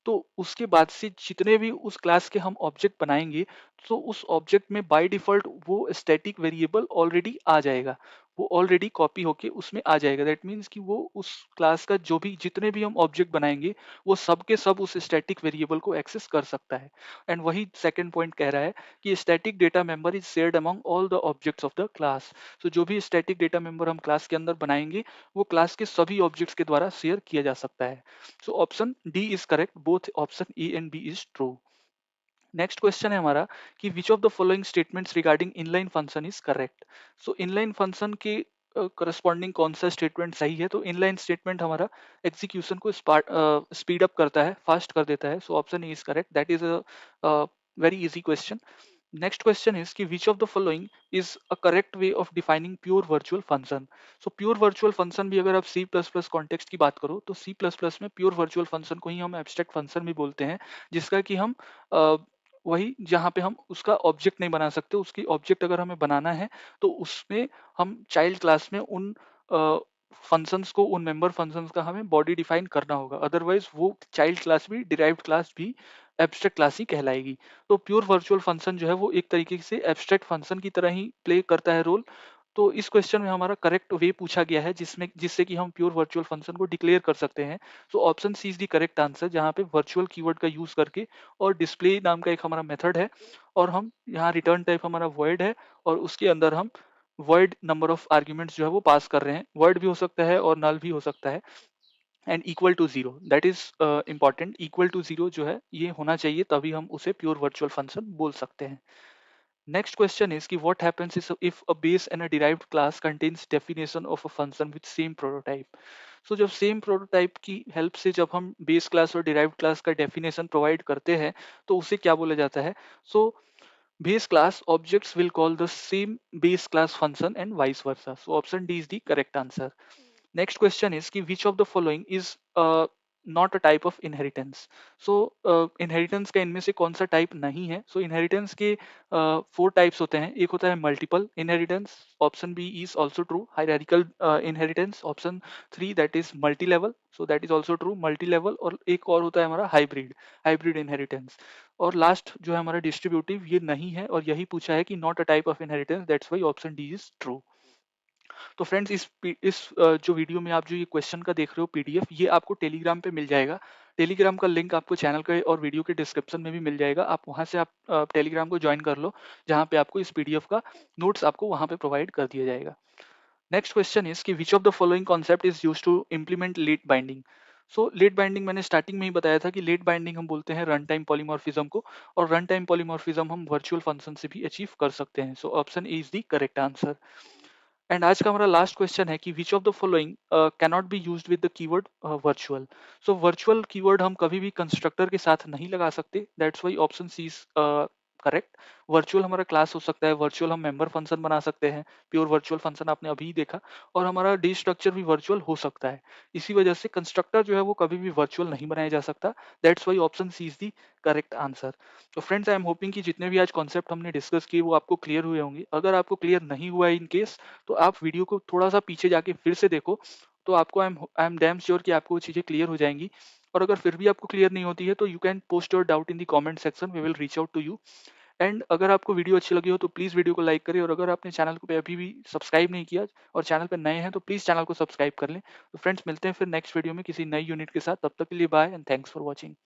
तो उसके बाद से जितने भी उस क्लास के हम ऑब्जेक्ट बनाएंगे, तो उस ऑब्जेक्ट में बाय डिफॉल्ट वो स्टैटिक वेरिएबल ऑलरेडी आ जाएगा, वो ऑलरेडी कॉपी होके उसमें आ जाएगा। दैट मीन्स कि वो उस क्लास का जो भी जितने भी हम ऑब्जेक्ट बनाएंगे, वो सब के सब उस स्टैटिक वेरिएबल को एक्सेस कर सकता है। एंड वही सेकंड पॉइंट कह रहा है कि static data member is shared among all the objects of the class. So जो भी स्टैटिक डेटा मेंबर हम क्लास के अंदर बनाएंगे, वो क्लास के सभी ऑब्जेक्ट्स के द्वारा शेयर किया जा सकता है। So option D is correct, both option A and B is true. Next question है हमारा कि which of the following statements regarding inline function is correct. So inline function के करस्पॉन्डिंग कौन सा स्टेटमेंट सही है? तो इनलाइन स्टेटमेंट हमारा एग्जीक्यूशन को स्पीड अप करता है, फास्ट कर देता है। So option A is correct, that is a very easy question. Next question is कि which of the following is a correct way of defining pure virtual function. So pure virtual function भी अगर आप सी plus plus context की बात करो, तो सी plus plus में pure virtual function को ही हम एब्स्ट्रैक्ट फंक्शन भी बोलते हैं, जिसका कि हम वही जहाँ पे हम उसका ऑब्जेक्ट नहीं बना सकते, उसकी ऑब्जेक्ट अगर हमें बनाना है तो उसमें हम चाइल्ड क्लास में उन फंक्शंस को, उन मेंबर फंक्शंस का हमें बॉडी डिफाइन करना होगा, अदरवाइज वो चाइल्ड क्लास भी डिराइव्ड क्लास भी एब्स्ट्रैक्ट क्लास ही कहलाएगी। तो प्योर वर्चुअल फंक्शन जो है वो एक तरीके से एब्स्ट्रैक्ट फंक्शन की तरह ही प्ले करता है रोल। तो इस क्वेश्चन में हमारा करेक्ट वे पूछा गया है जिसमें जिससे कि हम प्योर वर्चुअल फंक्शन को डिक्लेयर कर सकते हैं। So option C is the correct answer, जहाँ पे वर्चुअल कीवर्ड का यूज करके और डिस्प्ले नाम का एक हमारा मेथड है, और हम यहाँ रिटर्न टाइप हमारा वॉइड है, और उसके अंदर हम वर्ड नंबर ऑफ आर्ग्यूमेंट्स जो है वो पास कर रहे हैं। वर्ड भी हो सकता है और नल भी हो सकता है। And equal to zero, that is important, equal to zero जो है ये होना चाहिए, तभी हम उसे प्योर वर्चुअल फंक्शन बोल सकते हैं। नेक्स्ट क्वेश्चन इज कि what happens if a base and a derived class contains definition of a function with same prototype. So जब सेम प्रोटोटाइप की हेल्प से जब हम बेस क्लास और डिराइव्ड क्लास का डेफिनेशन प्रोवाइड करते हैं, तो उसे क्या बोला जाता है? सो base class objects will call the same base class function and vice versa. So option D is the correct answer. Next question is कि which of the following is not a type of inheritance. So inheritance का इनमें से कौन सा type नहीं है? So inheritance के four types होते हैं। एक होता है multiple inheritance, option B is also true. Hierarchical inheritance, option three that is multi level, so that is also true, multi level. और एक और होता है हमारा हाइब्रिड, हाइब्रिड इनहेरिटेंस। और लास्ट जो है हमारा डिस्ट्रीब्यूटिव, ये नहीं है, और यही पूछा है कि not a type of inheritance, that's why option D is true. तो फ्रेंड्स जो वीडियो में आप जो ये क्वेश्चन का देख रहे हो पीडीएफ, ये आपको टेलीग्राम पे मिल जाएगा। टेलीग्राम का लिंक आपको चैनल के और वीडियो के डिस्क्रिप्शन में भी मिल जाएगा। आप वहां से आप टेलीग्राम को ज्वाइन कर लो, जहाँ पे आपको इस पीडीएफ का नोट्स आपको वहां पे प्रोवाइड कर दिया जाएगा। नेक्स्ट क्वेश्चन इज कि which of the following concept is use to implement late binding. So late binding मैंने स्टार्टिंग में ही बताया था कि लेट बाइंडिंग हम बोलते हैं रन टाइम पॉलीमॉर्फिज्म को, और रन टाइम पॉलीमॉर्फिज्म हम वर्चुअल फंक्शन से भी अचीव कर सकते हैं। So option A is the correct answer. And आज का हमारा लास्ट क्वेश्चन है कि which of the following cannot be used with the keyword virtual. So virtual keyword हम कभी भी कंस्ट्रक्टर के साथ नहीं लगा सकते, that's why option C is correct. Virtual हमारा क्लास हो सकता है, वर्चुअल हम मेंबर फंक्शन बना सकते हैं, प्योर वर्चुअल फंक्शन आपने अभी ही देखा, और हमारा डी स्ट्रक्चर भी वर्चुअल हो सकता है। इसी वजह से कंस्ट्रक्टर जो है वो कभी भी वर्चुअल नहीं बनाया जा सकता, that's why option C is the correct answer. तो फ्रेंड्स, आई एम होपिंग कि जितने भी आज कॉन्सेप्ट हमने डिस्कस किए वो आपको क्लियर हुए होंगे। अगर आपको क्लियर नहीं हुआ है इन केस, तो आप वीडियो को थोड़ा सा पीछे जाके फिर से देखो, तो आपको आई एम डैम श्योर कि आपको वो चीज़ें क्लियर हो जाएंगी। और अगर फिर भी आपको क्लियर नहीं होती है, तो you can post your doubt in the comment section, we will reach out to you. And अगर आपको वीडियो अच्छी लगी हो तो प्लीज़ वीडियो को लाइक करें, और अगर आपने चैनल को पे अभी भी सब्सक्राइब नहीं किया और चैनल पर नए हैं तो प्लीज़ चैनल को सब्सक्राइब कर लें। तो फ्रेंड्स, मिलते हैं फिर नेक्स्ट वीडियो में किसी नई यूनिट के साथ। तब तक के लिए bye and thanks for watching.